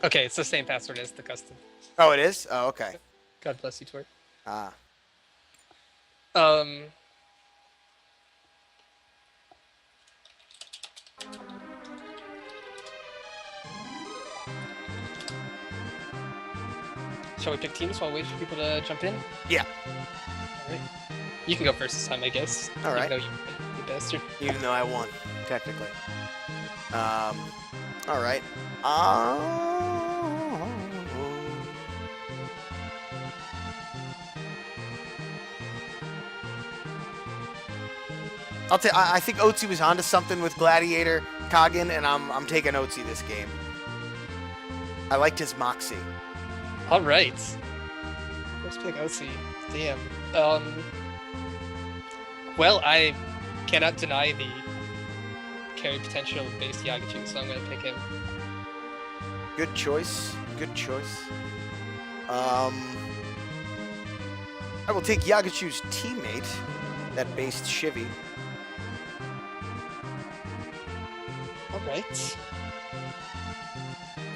Okay, it's the same password as the custom. Oh, it is? Oh, okay. God bless you, Twerp. Ah. Shall we pick teams while we wait for people to jump in? Yeah. Alright. You can go first this time, I guess. All right. Even though you bastard. Even though I won, technically. All right. I think Otzi was onto something with Gladiator Kagan, and I'm taking Otzi this game. I liked his moxie. Alright. First pick OC. Damn. Well, I cannot deny the carry potential of base Yagachu, so I'm gonna pick him. Good choice. Good choice. I will take Yagachu's teammate, that based Shivy. Alright.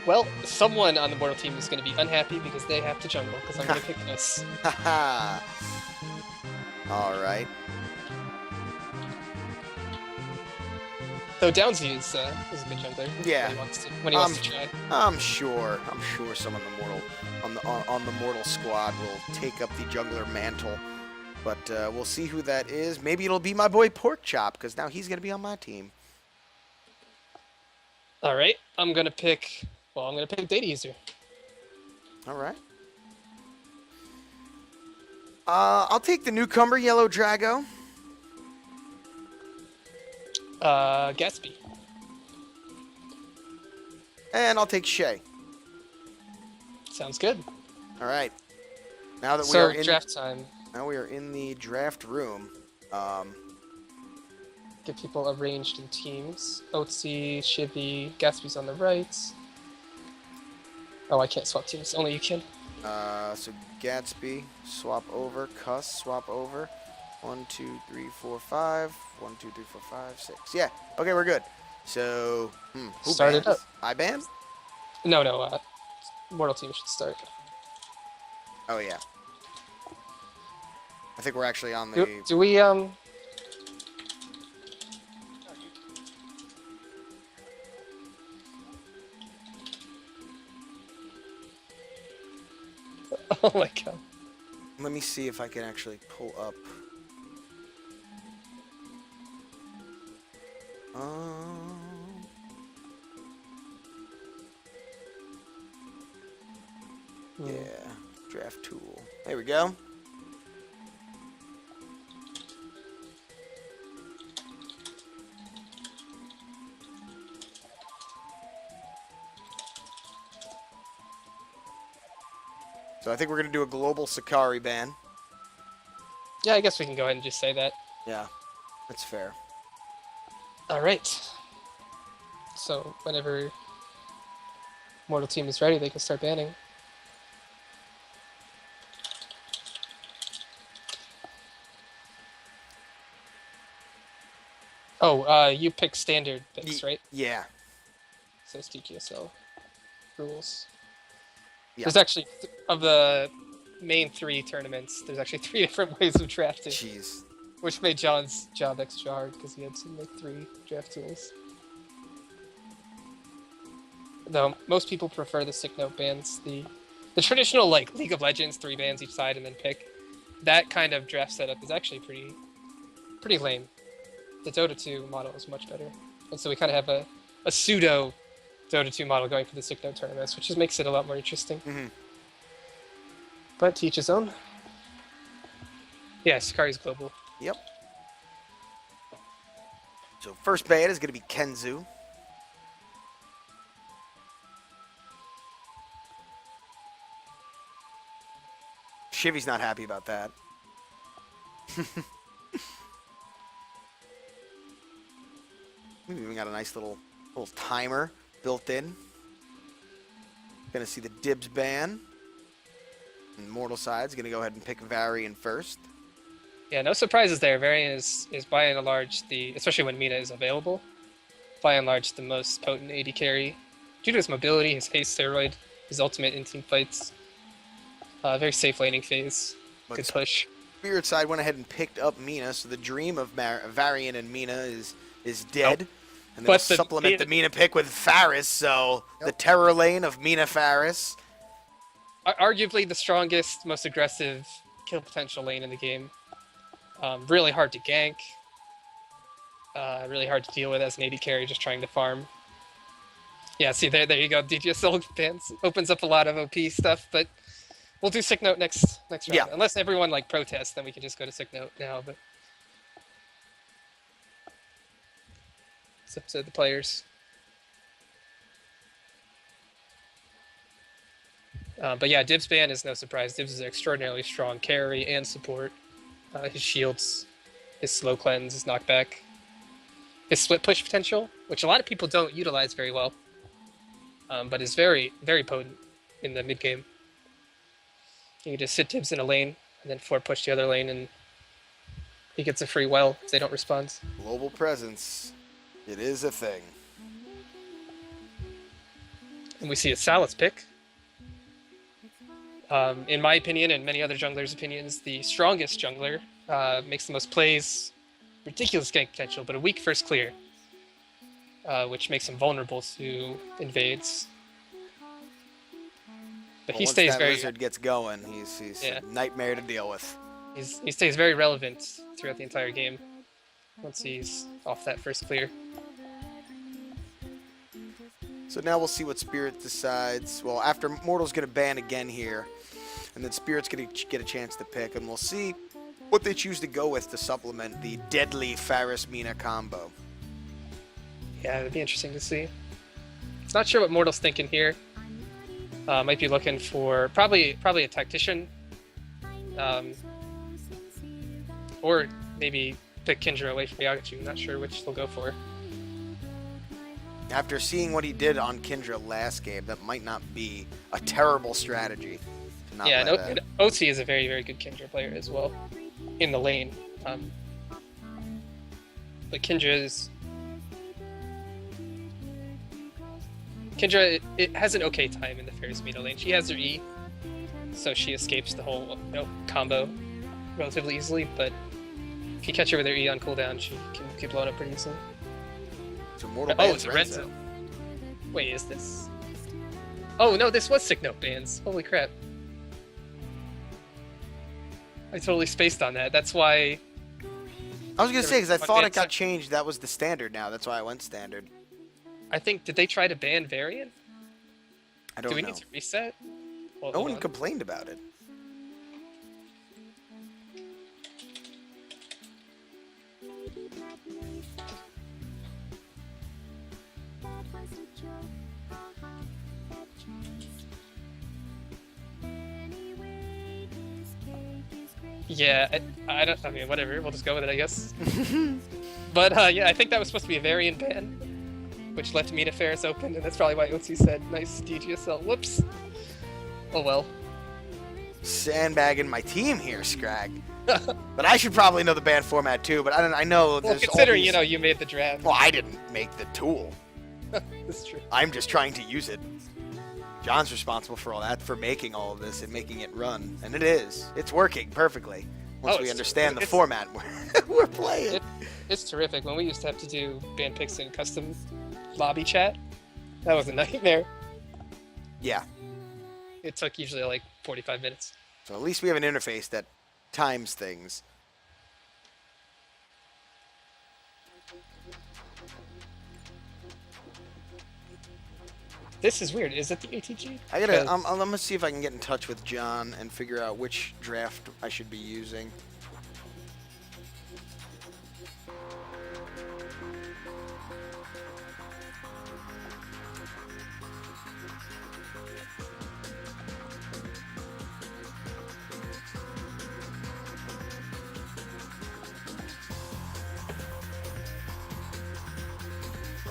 Well, someone on the Mortal team is going to be unhappy because they have to jungle, because I'm going to pick us. Haha. Alright. Though Downsy is a good jungler. Yeah. When he wants to try. I'm sure someone on the Mortal squad will take up the jungler mantle. But we'll see who that is. Maybe it'll be my boy Pork Chop, because now he's going to be on my team. Alright, I'm going to pick Data User. Alright. I'll take the newcomer, Yellow Drago. Gatsby. And I'll take Shay. Sounds good. Alright. Now that we are in draft time. Now we are in the draft room. Get people arranged in teams. Otzi, Shivy, Gatsby's on the right. Oh, I can't swap teams. Only you can. So Gatsby, swap over. Cuss, swap over. 1, 2, 3, 4, 5. 1, 2, 3, 4, 5, 6. Yeah. Okay, we're good. So, who Start it bans? up. I ban? No. Mortal team should start. Oh yeah. I think we're actually on the. Do we Oh my god. Let me see if I can actually pull up Yeah, draft tool. There we go. So I think we're going to do a global Sakari ban. Yeah, I guess we can go ahead and just say that. Yeah, that's fair. All right. So whenever Mortal Team is ready, they can start banning. Oh, you pick standard picks, right? Yeah. So it's TQSL rules. Yeah. There's actually, of the main 3 tournaments, there's actually 3 different ways of drafting. Jeez. Which made John's job extra hard because he had to make 3 draft tools. Though most people prefer the sick note bans. The traditional like League of Legends 3 bans each side and then pick. That kind of draft setup is actually pretty lame. The Dota 2 model is much better. And so we kind of have a pseudo Dota 2 model going for the sick note tournaments, which just makes it a lot more interesting. Mm-hmm. But to each his own. Yeah, Sakari's global. Yep. So first ban is going to be Kenzu. Shivy's not happy about that. We've even got a nice little timer built in. Gonna see the dibs ban. And Mortal Side's gonna go ahead and pick Varian first. Yeah, no surprises there. Varian is by and large especially when Mina is available, by and large the most potent AD carry due to his mobility, his haste steroid, his ultimate in team fights. Very safe laning phase. But Good push. Spirit Side went ahead and picked up Mina, so the dream of Varian and Mina is dead. Nope. And they'll But supplement the Mina pick with Faris, so the terror lane of Mina Faris. Arguably the strongest, most aggressive kill potential lane in the game. Really hard to gank. Really hard to deal with as an AD carry, just trying to farm. Yeah, see there you go. DGSL fans opens up a lot of OP stuff, but we'll do sick note next round. Yeah. Unless everyone like protests, then we can just go to sick note now. But it's up to the players. But yeah, Dibs ban is no surprise. Dibs is an extraordinarily strong carry and support. His shields, his slow cleanse, his knockback, his split push potential, which a lot of people don't utilize very well, but is very, very potent in the mid game. You can just sit Dibs in a lane and then forward push the other lane, and he gets a free well if they don't respond. Global presence. It is a thing. And we see a Salus pick. In my opinion, and many other junglers' opinions, the strongest jungler makes the most plays, ridiculous gank potential, but a weak first clear, which makes him vulnerable to invades. But he Once stays that very. lizard gets going, he's Yeah. a nightmare to deal with. He stays very relevant throughout the entire game once he's off that first clear. So now we'll see what Spirit decides. Well, after Mortal's going to ban again here, and then Spirit's going to get a chance to pick, and we'll see what they choose to go with to supplement the deadly Faris-Mina combo. Yeah, it'd be interesting to see. Not sure what Mortal's thinking here. Might be looking for probably a tactician, or maybe pick Kindra away from Yagachu. Not sure which they'll go for. After seeing what he did on Kindra last game, that might not be a terrible strategy. To not Yeah, let and OT is a very, very good Kindra player as well in the lane. But Kindra, it has an okay time in the Faris Mina lane. She has her E, so she escapes the whole combo relatively easily, but if you catch her with her E on cooldown, she can get blown up pretty easily. So Mortal Oh, bans it's a Renzo. Wait, is this? Oh no, this was sick note bans. Holy crap. I totally spaced on that. That's why. I was going to say, because I One thought ban it got set- changed. That was the standard now. That's why I went standard. I think, did they try to ban Varian? I Do don't we know. need to reset? No one complained about it. Yeah, I don't. I mean, whatever. We'll just go with it, I guess. But yeah, I think that was supposed to be a variant ban, which left me to Ferris open, and that's probably why OT said nice DGSL. Whoops. Oh well. Sandbagging my team here, Scrag. But I should probably know the ban format too. But I know Well, there's considering all these... you know you made the draft. Well, I didn't make the tool. That's true. I'm just trying to use it. John's responsible for all that, for making all of this and making it run, and it is. It's working perfectly once we understand the format we're playing. It's terrific. When we used to have to do band picks in custom lobby chat, that was a nightmare. Yeah. It took usually like 45 minutes. So at least we have an interface that times things. This is weird. Is it the ATG? I'm gonna see if I can get in touch with John and figure out which draft I should be using.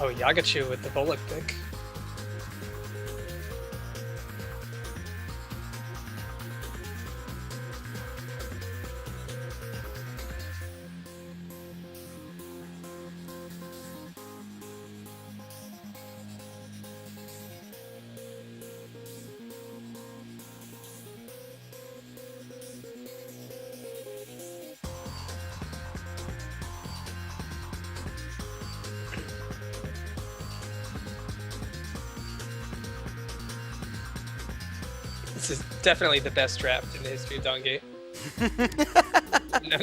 Oh, Yagachu with the Bullock pick. This is definitely the best draft in the history of Dongate.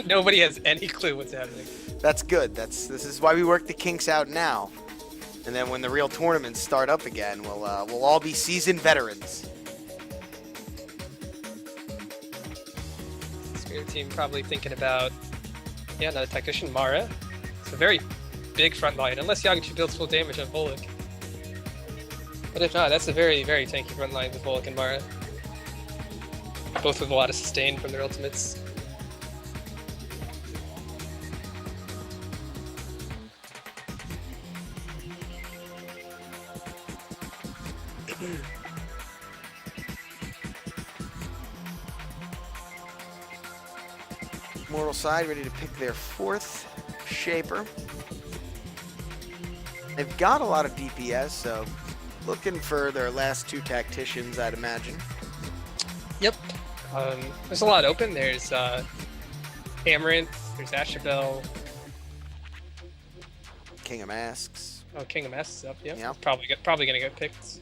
Nobody has any clue what's happening. That's good. This is why we work the kinks out now, and then when the real tournaments start up again, we'll all be seasoned veterans. Spirit team probably thinking about another tactician, Mara. It's a very big front line, unless Yagachu builds full damage on Bullock. But if not, that's a very, very tanky front line with Bullock and Mara. Both with a lot of sustain from their ultimates. Mortal side ready to pick their fourth shaper. They've got a lot of DPS, so looking for their last two tacticians, I'd imagine. Yep. There's a lot open. There's Amaranth, there's Ashabel. King of Masks. Oh, King of Masks is up, yeah. Yeah. Probably gonna get picked.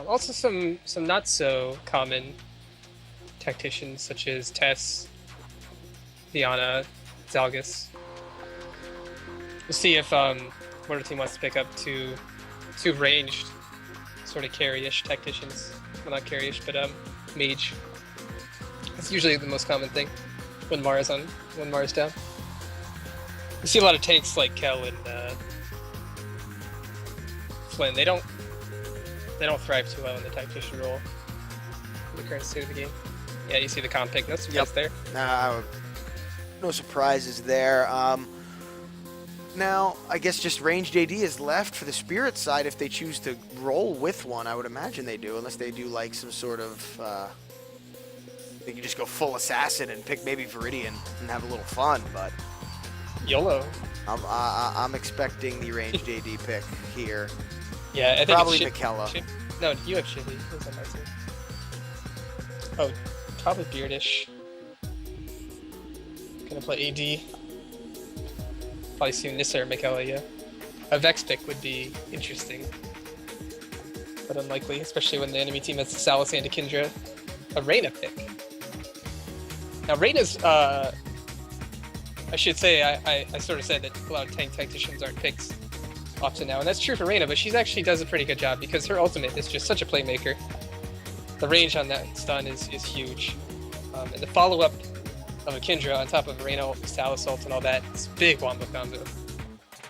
Also some not so common tacticians such as Tess, Diana, Zalgus. We'll see if Mortal Team wants to pick up two ranged sort of carry-ish tacticians. Well, not carry-ish, but mage. That's usually the most common thing when Mara's down. You see a lot of tanks like Kel and Flynn. They don't thrive too well in the tactician role in the current state of the game. Yeah, you see the comp pick. No surprise there. No surprises there. Now, I guess just ranged AD is left for the Spirit side if they choose to roll with one. I would imagine they do, unless they do like some sort of... they can just go full assassin and pick maybe Viridian and have a little fun, but... YOLO. I'm expecting the ranged AD pick here. Yeah, I think probably it's Mikella. No, you have Shivy. Who's on my team? Oh, probably Beardish. Gonna play AD. Probably soon Nissa or Mikella, yeah. A Vex pick would be interesting, but unlikely, especially when the enemy team has Salas and a Kindra. A Reyna pick. Now Reyna's, I should say, I sort of said that a lot of tank tacticians aren't picks often now, and that's true for Reyna, but she actually does a pretty good job because her ultimate is just such a playmaker. the range on that stun is huge. And the follow-up of a Kindra on top of Reyna, Sal Assault, and all that, it's a big wombo combo.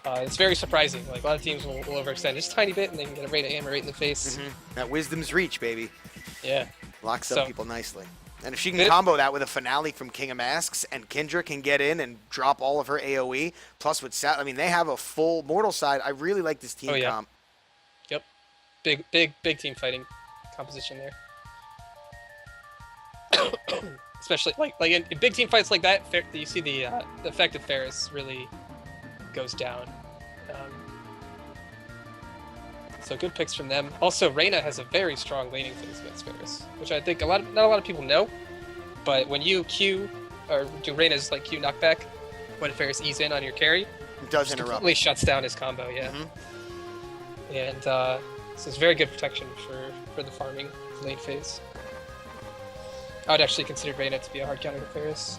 It's very surprising. Like, a lot of teams will overextend just a tiny bit, and they can get a Reyna hammer right in the face. That Wisdom's Reach, baby. Yeah. Locks up So- people nicely. And if she can combo that with a finale from King of Masks, and Kindra can get in and drop all of her AoE, plus with Sal, I mean, they have a full Mortal side. I really like this team comp. Yep. Big team fighting composition there. Especially like in big team fights like that, you see the effect of Ferris really goes down. So good picks from them. Also, Reyna has a very strong laning phase against Ferris, which I think not a lot of people know. But when you Q or do Reyna's like Q knockback, when Ferris ease in on your carry, It does interrupt. completely shuts down his combo. Yeah. And so it's very good protection for the farming lane phase. I would actually consider Reyna to be a hard counter to Ferris.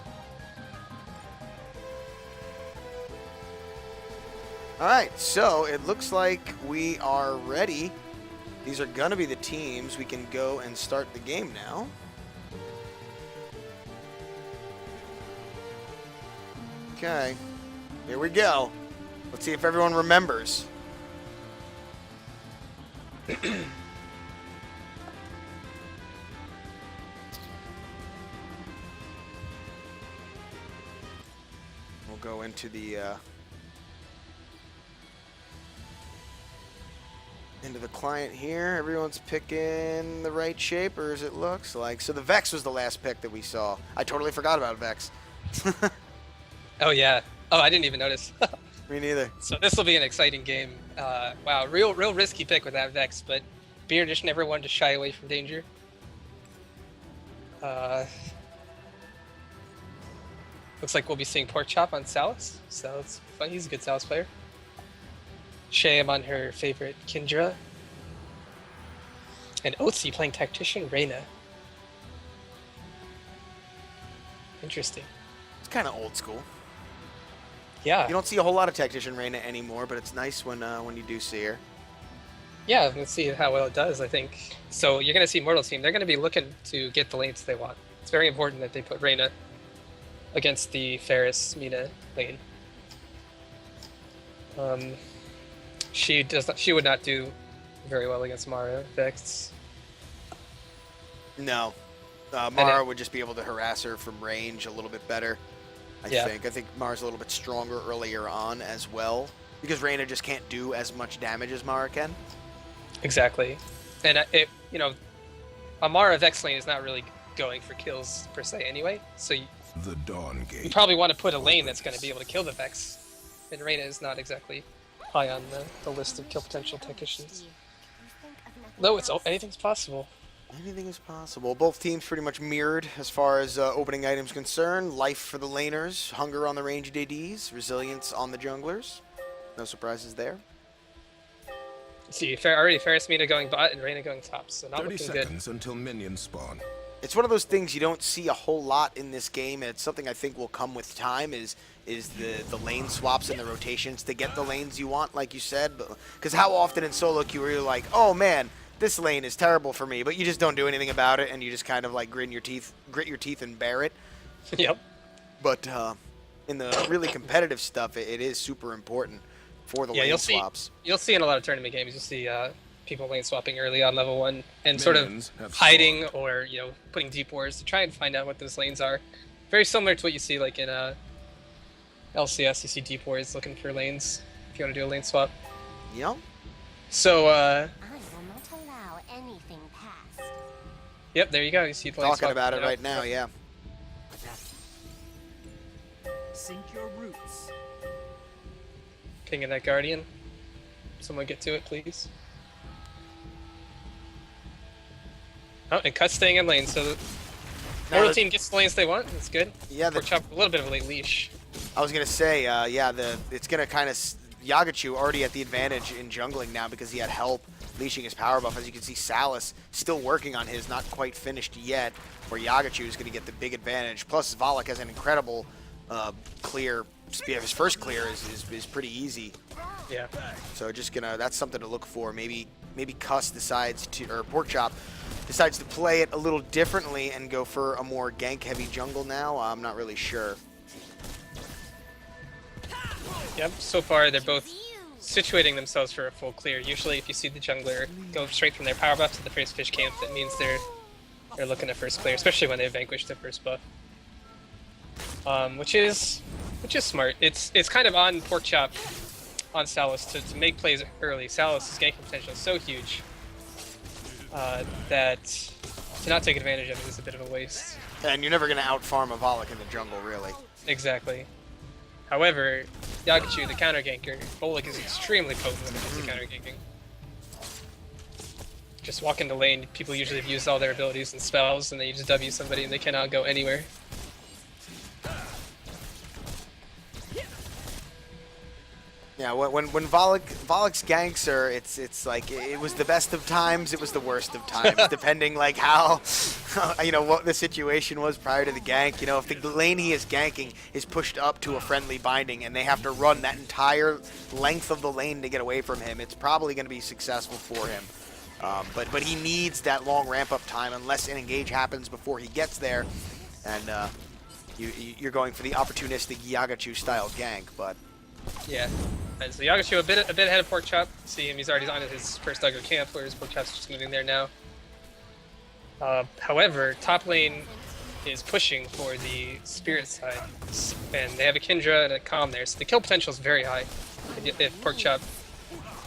All right, so it looks like we are ready. These are going to be the teams. We can go and start the game now. Okay, here we go. Let's see if everyone remembers. We'll go into the client here. Everyone's picking the right shape, or as it looks like. So the Vex was the last pick that we saw. I totally forgot about Vex. Oh yeah. Oh, I didn't even notice. Me neither. So this will be an exciting game. Wow, real risky pick with that Vex, but Beard just never wanted to shy away from danger. Looks like we'll be seeing Pork Chop on Salus, so it's fun. He's a good Salus player. Shayam on her favorite Kindra. And Otzi playing Tactician Reyna. Interesting. It's kind of old school. Yeah. You don't see a whole lot of Tactician Reyna anymore, but it's nice when you do see her. Yeah, let's see how well it does, I think. So you're going to see Mortal Team. They're going to be looking to get the lanes they want. It's very important that they put Reyna against the Ferris Mina lane. She would not do very well against Mara Vex. No. Mara would just be able to harass her from range a little bit better, I think. I think Mara's a little bit stronger earlier on as well, because Reyna just can't do as much damage as Mara can. Exactly. And a Mara Vex lane is not really going for kills per se anyway, so The Dawn you Gate. probably want to put a lane that's going to be able to kill the Vex. And Reyna is not exactly high on the list of kill potential tacticians. Though anything's possible. Anything is possible. Both teams pretty much mirrored as far as opening items concerned. Life for the laners, hunger on the ranged ADs, resilience on the junglers. No surprises there. Let's see, already Ferris Mina going bot and Reyna going top, so not 30 looking good. seconds until minions spawn. It's one of those things you don't see a whole lot in this game, and it's something I think will come with time, is the lane swaps and the rotations to get the lanes you want, like you said. Because how often in solo queue are you like, oh man, this lane is terrible for me, but you just don't do anything about it, and you just kind of like grit your teeth and bear it. Yep. But in the really competitive stuff, it is super important for the lane swaps. You'll see in a lot of tournament games, you'll see people lane swapping early on level 1 and sort Minions of have hiding or putting deep wards to try and find out what those lanes are. Very similar to what you see like in LCS. You see deep wards looking for lanes if you want to do a lane swap. Yep. So I will not allow anything past. yep, there you go. You see the lane Talking swap, about it right now, yeah. Sink your roots. Pinging that Guardian. Someone get to it, please. Oh, and Cut staying in lane, so the Mortal team gets the lanes they want. That's good. Yeah, Pork Chop, a little bit of a late leash. I was gonna say, it's gonna kind of Yagachu already at the advantage in jungling now because he had help leashing his power buff. As you can see, Salus still working on his, not quite finished yet, where Yagachu is gonna get the big advantage. Plus, Valak has an incredible clear. His first clear is pretty easy. Yeah. So that's something to look for. Maybe Cuss decides to, or Pork Chop decides to play it a little differently and go for a more gank-heavy jungle now. I'm not really sure. Yep, so far they're both situating themselves for a full clear. Usually if you see the jungler go straight from their power buff to the first fish camp, that means they're looking at first clear, especially when they vanquish the first buff. Which is smart. It's kind of on Porkchop, on Salos to make plays early. Salos' ganking potential is so huge that to not take advantage of it is a bit of a waste. And you're never going to outfarm a Volok in the jungle, really. Exactly. However, Yagachu, the counter ganker, Volok is extremely potent when it comes to counter ganking. Just walk into lane, people usually have used all their abilities and spells, and then you just W somebody and they cannot go anywhere. Yeah, when Volok's ganks are, it's like it was the best of times, it was the worst of times, depending like how, you know, what the situation was prior to the gank. You know, if the lane he is ganking is pushed up to a friendly binding and they have to run that entire length of the lane to get away from him, it's probably going to be successful for him. But he needs that long ramp up time unless an engage happens before he gets there, and you're going for the opportunistic Yagachu style gank, but. Yeah, and so Yagachu a bit ahead of Porkchop. See him, he's already on his first Dugger camp, whereas Porkchop's just moving there now. However, top lane is pushing for the Spirit side, and they have a Kindra and a Calm there, so the kill potential is very high if Porkchop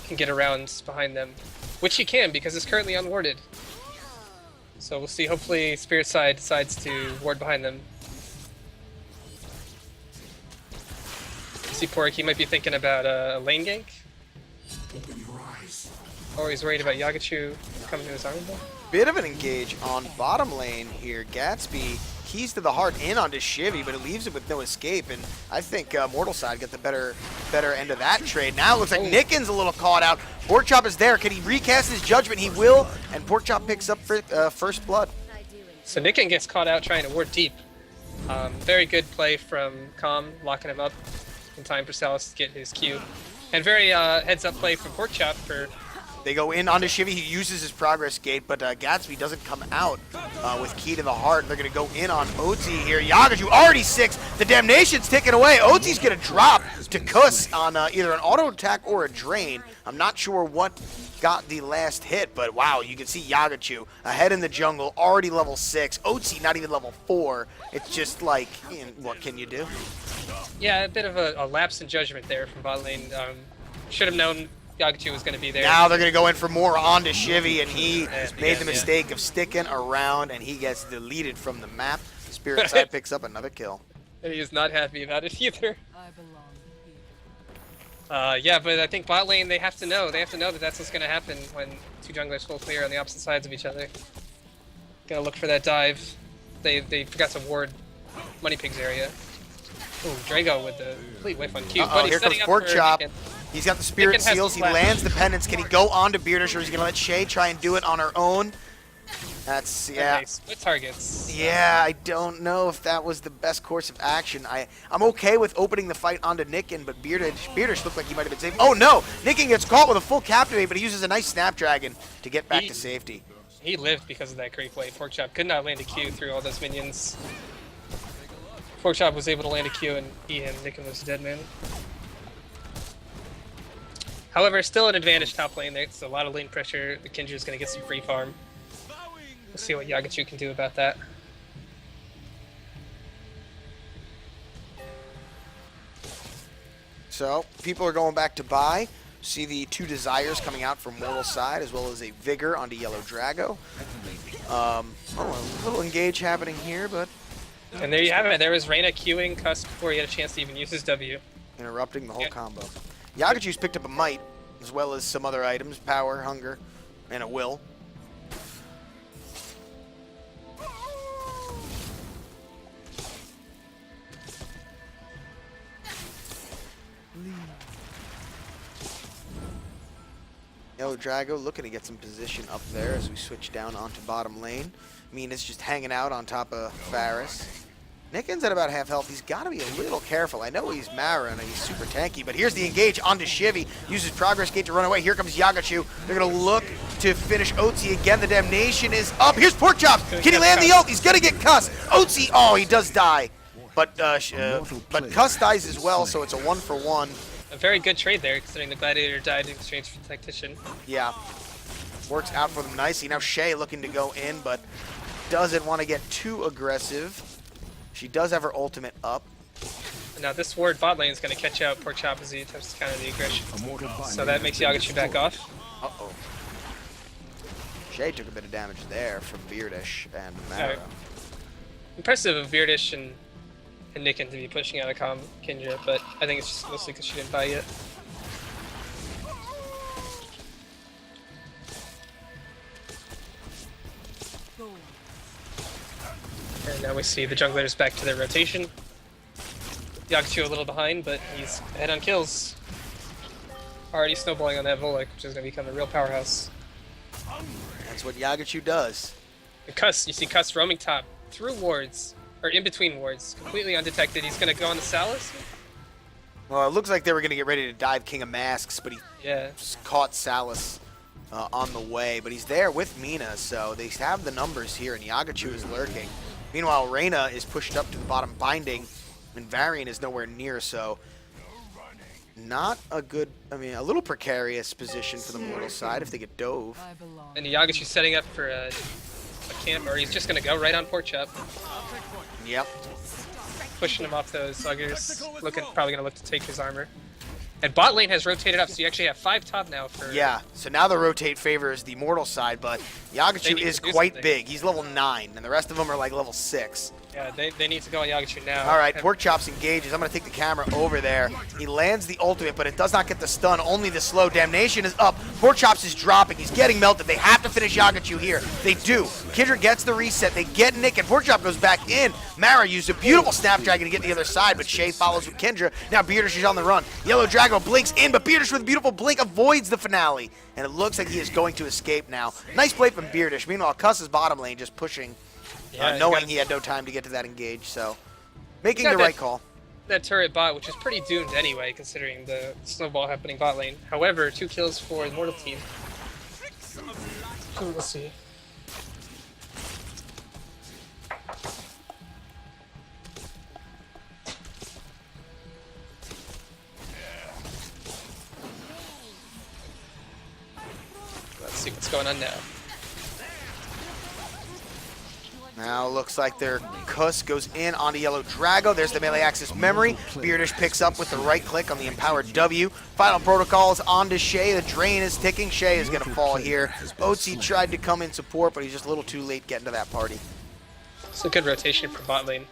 can get around behind them, which he can because it's currently unwarded. So we'll see, hopefully Spirit side decides to ward behind them. See Pork, he might be thinking about a lane gank. Or he's worried about Yagachu coming to his armor ball. Bit of an engage on bottom lane here. Gatsby keys to the heart in onto Shivy, but it leaves him with no escape, and I think Mortal Side got the better end of that trade. Now it looks like Nicken's a little caught out. Porkchop is there. Can he recast his judgment? He will, and Porkchop picks up first blood. So Nicken gets caught out trying to ward deep. Very good play from Calm, locking him up in time for Salos to get his Q. And very heads-up play from Porkchop for... They go in onto Shivy. He uses his progress gate, but Gatsby doesn't come out with key to the heart. They're going to go in on OT here. Yagachu already 6. The damnation's taken away. OT's going to drop to Kuss on either an auto attack or a drain. I'm not sure what got the last hit, but wow, you can see Yagachu ahead in the jungle, already level 6. OT not even level 4. It's just like, what can you do? Yeah, a bit of a lapse in judgment there from bot lane. Should have known Yagachu was going to be there. Now they're going to go in for more onto Shivy, and he made the mistake of sticking around, and he gets deleted from the map. Spirit side picks up another kill. And he is not happy about it either. Yeah, but I think bot lane, they have to know. They have to know that that's what's going to happen when two junglers full clear on the opposite sides of each other. Gonna look for that dive. They forgot to ward Money Pig's area. Ooh, Drago with the complete whiff on Q. Here comes Porkchop. He's got the Spirit Seals. He lands the Penance. Can he go on to Beardish, or is he going to let Shay try and do it on her own? That's, yeah. Okay, split targets. Yeah, I don't know if that was the best course of action. I'm okay with opening the fight onto Nicken, but Beardish looked like he might have been safe. Oh no! Nicken gets caught with a full Captivate, but he uses a nice Snapdragon to get back to safety. He lived because of that great play. Porkchop could not land a Q through all those minions. Porkchop was able to land a Q, and Nicken was dead man. However, still an advantage top lane. There's a lot of lane pressure. The Kindred is going to get some free farm. We'll see what Yagachu can do about that. So, people are going back to buy. See the 2 Desires coming out from Mortal Side, as well as a Vigor onto Yellow Drago. A little engage happening here, but... And there you have it. There was Reyna queuing Cuss before he had a chance to even use his W. Interrupting the whole combo. Yagachu's picked up a Might, as well as some other items, Power, Hunger, and a Will. Yellow Drago looking to get some position up there as we switch down onto bottom lane. Mina's just hanging out on top of Varus. Nicken's at about half health. He's got to be a little careful. I know he's Mara and he's super tanky, but here's the engage onto Shivy. Uses Progress Gate to run away. Here comes Yagachu. They're going to look to finish Otzi again. The damnation is up. Here's Pork Chop. Can he land the ult? He's going to get Cuss. Otzi, oh, he does die. But Cuss dies as well, so it's a 1-for-1. A very good trade there, considering the Gladiator died in exchange for the Tactician. Yeah. Works out for them nicely. Now Shay looking to go in, but doesn't want to get too aggressive. She does have her ultimate up. Now this ward bot lane is going to catch out Pork Chop as he attempts to counter the aggression. So that makes Yagachu back off. Uh-oh. Shay took a bit of damage there from Beardish and Mara. Impressive of Beardish and Nicken to be pushing out a Kindra, but I think it's just mostly because she didn't buy yet. And now we see the junglers back to their rotation. Yagachu a little behind, but he's ahead on kills. Already snowballing on that Volek, which is going to become a real powerhouse. That's what Yagachu does. And Cuss, you see Cuss roaming top through wards, or in between wards, completely undetected. He's going to go on the Salus. Well, it looks like they were going to get ready to dive King of Masks, but he just caught Salus on the way. But he's there with Mina, so they have the numbers here, and Yagachu is lurking. Meanwhile, Reyna is pushed up to the bottom binding, and Varian is nowhere near, so not a good, I mean, a little precarious position for the Mortal side if they get dove. And Yagachu's setting up for a camp, or he's just going to go right on Pork Chop. Yep. Pushing him off those Uggers, probably going to look to take his armor. And bot lane has rotated up, so you actually have 5 top now for... Yeah, so now the rotate favors the Mortal side, but Yagachu is quite big. He's level 9, and the rest of them are like level 6. Yeah, they need to go on Yagachu now. All right, Pork Chops engages. I'm going to take the camera over there. He lands the ultimate, but it does not get the stun, only the slow. Damnation is up. Pork Chops is dropping. He's getting melted. They have to finish Yagachu here. They do. Kindra gets the reset. They get Nick, and Pork Chop goes back in. Mara used a beautiful Snapdragon to get to the other side, but Shay follows with Kindra. Now Beardish is on the run. Yellow Drago blinks in, but Beardish with a beautiful blink avoids the finale. And it looks like he is going to escape now. Nice play from Beardish. Meanwhile, Cuss's bottom lane just pushing. Knowing he had no time to get to that engage, so making the right call. That turret bot, which is pretty doomed anyway, considering the snowball happening bot lane. However, 2 kills for the Mortal team. Let's see. Let's see what's going on now. Now looks like their Kuss goes in onto Yellow Drago. There's the melee access memory. Beardish picks up with the right click on the empowered W. Final protocol is onto Shay. The drain is ticking. Shay is going to fall here. Otzi tried to come in support, but he's just a little too late getting to that party. It's a good rotation for bot lane.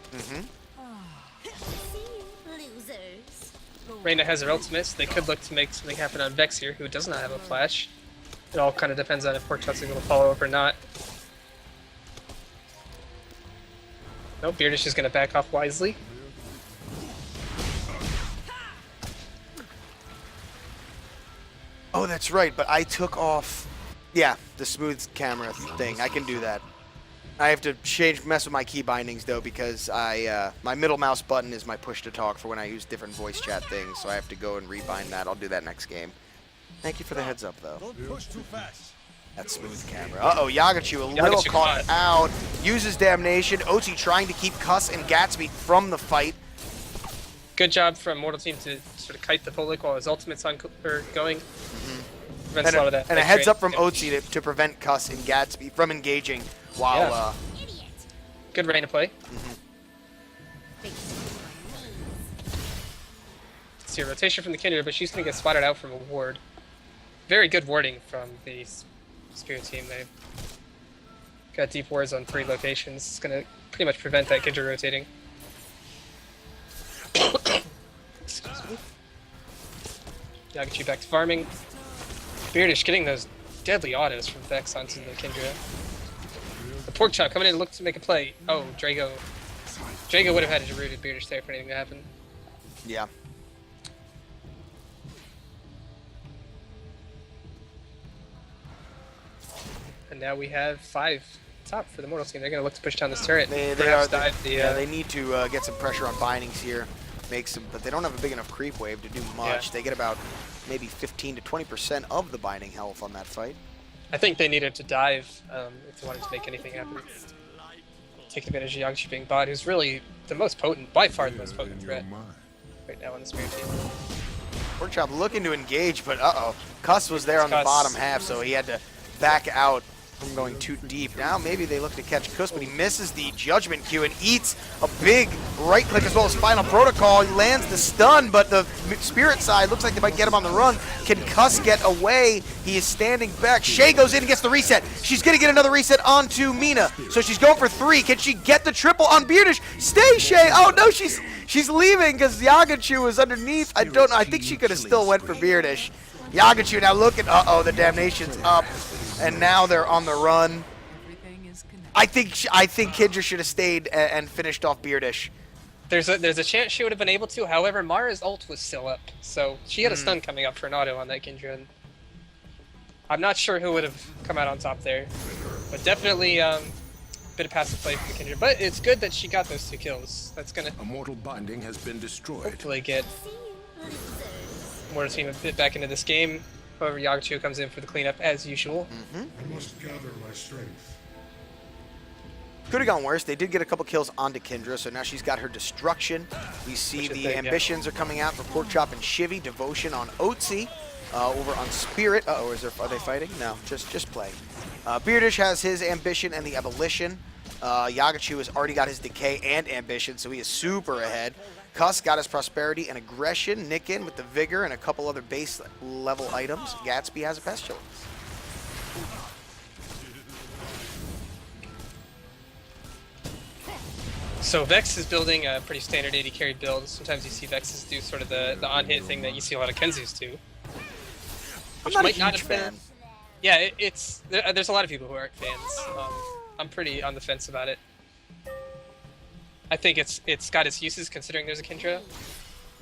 Reyna has her ultimates. They could look to make something happen on Vex here, who does not have a flash. It all kind of depends on if Pork Chop's able to follow up or not. Nope, Beardish is going to back off wisely. Oh, that's right, but I took off, yeah, the smooth camera thing. I can do that. I have to mess with my key bindings, though, because my middle mouse button is my push to talk for when I use different voice chat things, so I have to go and rebind that. I'll do that next game. Thank you for the heads up, though. Don't push too fast. That smooth camera. Uh-oh, Yagachu a little caught out. Uses Damnation. Otzi trying to keep Cuss and Gatsby from the fight. Good job from Mortal Team to sort of kite the Polik while his ultimate's going. Prevents a lot of that. And a heads up from Otzi to prevent Cuss and Gatsby from engaging while... Good Reyna play. See a rotation from the Kindred, but she's going to get spotted out from a ward. Very good warding from the Spirit team. They've got deep wards on 3 locations. It's going to pretty much prevent that Kindred rotating. Excuse me. Yagachu back to farming. Beardish getting those deadly autos from Vex onto the Kindred. The Pork Chop coming in to look to make a play. Oh, Drago. Drago would have had to root at Beardish there for anything to happen. Yeah. And now we have 5 top for the Mortal team. They're going to look to push down this turret. They Perhaps are. dive the, Yeah, they need to get some pressure on bindings here. Make some, but they don't have a big enough creep wave to do much. Yeah. They get about maybe 15 to 20% of the binding health on that fight. I think they needed to dive if they wanted to make anything happen. Take advantage of Yagchi being bot, who's really the most potent, by far the most potent threat right now on the Spirit team. Porkchop looking to engage, but uh-oh. Cuss was there on the Cuss. bottom half, so he had to back out from going too deep. Now maybe they look to catch Kuss, but he misses the Judgment Q and eats a big right click as well as Final Protocol. He lands the stun, but the Spirit side looks like they might get him on the run. Can Cuss get away? He is standing back. Shay goes in and gets the reset. She's going to get another reset onto Mina. So she's going for 3. Can she get the triple on Beardish? Stay, Shay! Oh no, she's leaving because Yagachu is underneath. I don't know. I think she could have still went for Beardish. Yagachu now looking. Uh-oh, the Damnation's up. And now they're on the run. I think Kindra should have stayed and finished off Beardish. There's a chance she would have been able to. However, Mara's ult was still up, so she had a stun coming up for an auto on that Kindra. And I'm not sure who would have come out on top there, but definitely bit of passive play from Kindra. But it's good that she got those 2 kills. That's gonna A mortal binding has been destroyed. hopefully get Mortal team a bit back into this game. However, Yagachu comes in for the cleanup as usual. I must gather my strength. Could have gone worse. They did get a couple kills onto Kindra, so now she's got her destruction. We see Which is the big, yeah. ambitions are coming out for Porkchop and Shivy. Devotion on Otzi. Over on Spirit. Uh-oh, are they fighting? No, just play. Beardish has his ambition and the abolition. Yagachu has already got his decay and ambition, so he is super ahead. Cuss got his prosperity and aggression. Nick in with the vigor and a couple other base level items. Gatsby has a pestilence. So Vex is building a pretty standard 80 carry build. Sometimes you see Vexes do sort of the on-hit thing that you see a lot of Kenzus do. I'm not a might huge have been- fan. Yeah, there's a lot of people who aren't fans. I'm pretty on the fence about it. I think it's got its uses considering there's a Kindra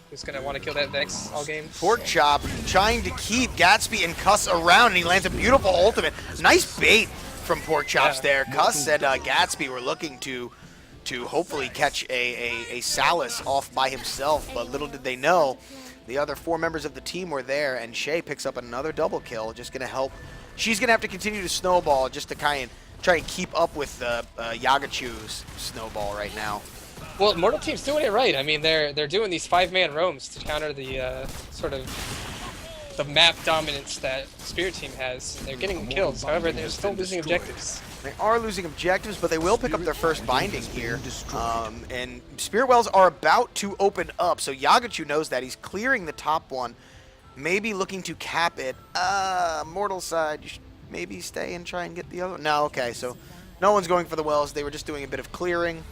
who's gonna want to kill that Vex all game. Porkchop trying to keep Gatsby and Cuss around, and he lands a beautiful ultimate. Nice bait from Porkchops there. Cuss and Gatsby were looking to hopefully catch a Salus off by himself, but little did they know the other 4 members of the team were there, and Shay picks up another double kill, just going to help. She's going to have to continue to snowball just to kind of try and keep up with Yagachu's snowball right now. Well, Mortal Team's doing it right. I mean, they're doing these 5-man roams to counter the sort of the map dominance that Spirit Team has. They're getting kills. However, they're still losing objectives. They are losing objectives, but they will pick up their first binding here. And Spirit Wells are about to open up, so Yagachu knows that. He's clearing the top one, maybe looking to cap it. Mortal side, you should maybe stay and try and get the other. No, okay, so no one's going for the Wells. They were just doing a bit of clearing.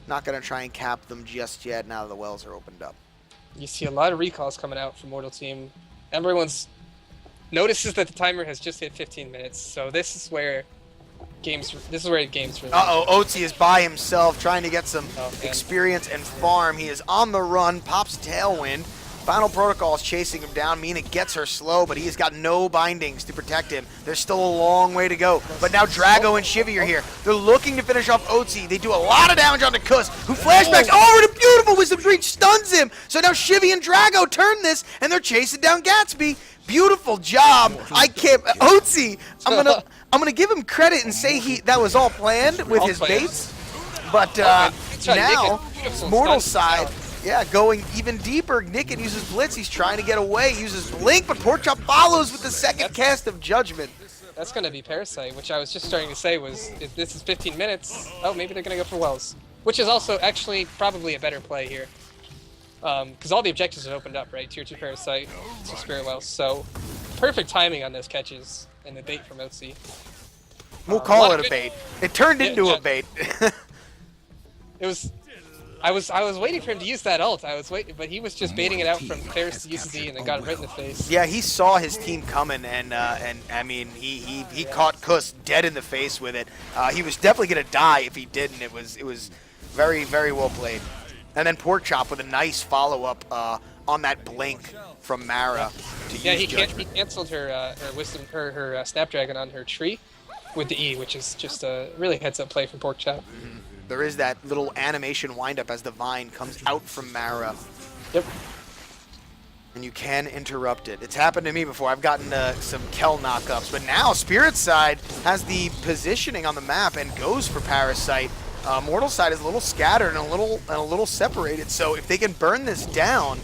Not going to try and cap them just yet now that the Wells are opened up. You see a lot of recalls coming out from Mortal Team. Everyone's notices that the timer has just hit 15 minutes, so this is where games really. Uh-oh, Otzi is by himself trying to get some Oh, man. experience and farm. He is on the run, pops Tailwind. Final Protocol is chasing him down. Mina gets her slow, but he has got no bindings to protect him. There's still a long way to go. But now Drago and Shivy are here. They're looking to finish off Otzi. They do a lot of damage onto Kuss, who flashbacks over to beautiful Wisdom Reach, stuns him. So now Shivy and Drago turn this, and they're chasing down Gatsby. Beautiful job. I can't. Otzi, I'm gonna give him credit and say that was all planned with All his planned. baits. But Good try, now, Nick. Beautiful Mortal stun. side. Yeah, going even deeper. Nickon uses Blitz. He's trying to get away. Uses Blink, but Porkchop follows with the second cast of Judgment. That's going to be Parasite, which I was just starting to say was, if this is 15 minutes, oh, maybe they're going to go for Wells. Which is also actually probably a better play here. Because all the objectives have opened up, right? Tier 2 Parasite, to Spirit Wells. So, perfect timing on those catches and the bait from OC. We'll call lot it of a bait. It turned into a bait. It was... I was waiting for him to use that ult. I was waiting, but he was just baiting it out from Ferris to UCD and then got him right in the face. Yeah, he saw his team coming, and I mean, he caught Kuss dead in the face with it. He was definitely gonna die if he didn't. It was very, very well played. And then Porkchop with a nice follow up on that blink from Mara to Yeah, use he Judgment. canceled her Snapdragon on her tree, with the E, which is just a really heads-up play from Porkchop. There is that little animation windup as the vine comes out from Mara, Yep. and you can interrupt it. It's happened to me before. I've gotten some Kel knockups, but now Spirit Side has the positioning on the map and goes for Parasite. Mortal Side is a little scattered and a little separated, so if they can burn this down,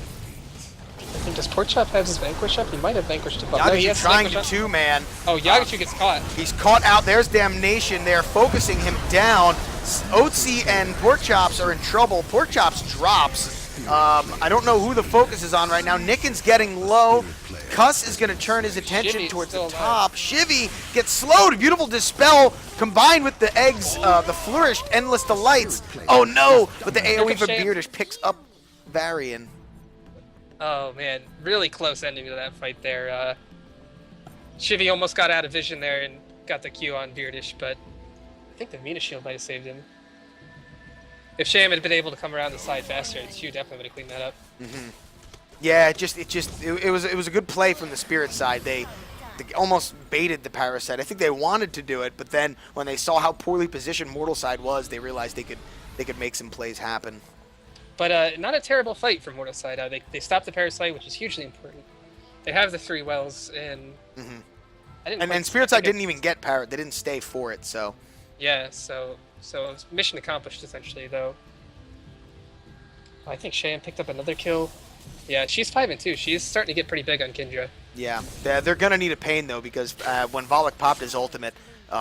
I think, does Porkchop have his Vanquish up? He might have Vanquished him up. No, he Yagachu has trying Vanquish to up. two-man. Oh, Yagachu gets caught. He's caught out. There's Damnation. They're focusing him down. Oatzy and Porkchops are in trouble. Porkchops drops. I don't know who the focus is on right now. Nicken's getting low. Cuss is going to turn his attention Shivy's towards the still top. Shivy gets slowed. Beautiful Dispel combined with the eggs, the Flourished Endless Delights. Oh no! But the AoE for Shame. Beardish picks up Varian. Oh man, really close ending to that fight there. Shivy almost got out of vision there and got the Q on Beardish, but I think the Venus Shield might have saved him. If Sham had been able to come around the side faster, Q definitely would have cleaned that up. Yeah, it was a good play from the Spirit Side. They almost baited the Parasite. I think they wanted to do it, but then when they saw how poorly positioned Mortal Side was, they realized they could make some plays happen. But not a terrible fight for Mortal Side. They stopped the Parasite, which is hugely important. They have the 3 wells, and And Spirit Side didn't even get Parrot. They didn't stay for it, so. Yeah, so mission accomplished essentially, though. I think Cheyenne picked up another kill. Yeah, she's 5-2. She's starting to get pretty big on Kindra. Yeah, they're gonna need a pain though, because when Volok popped his ultimate,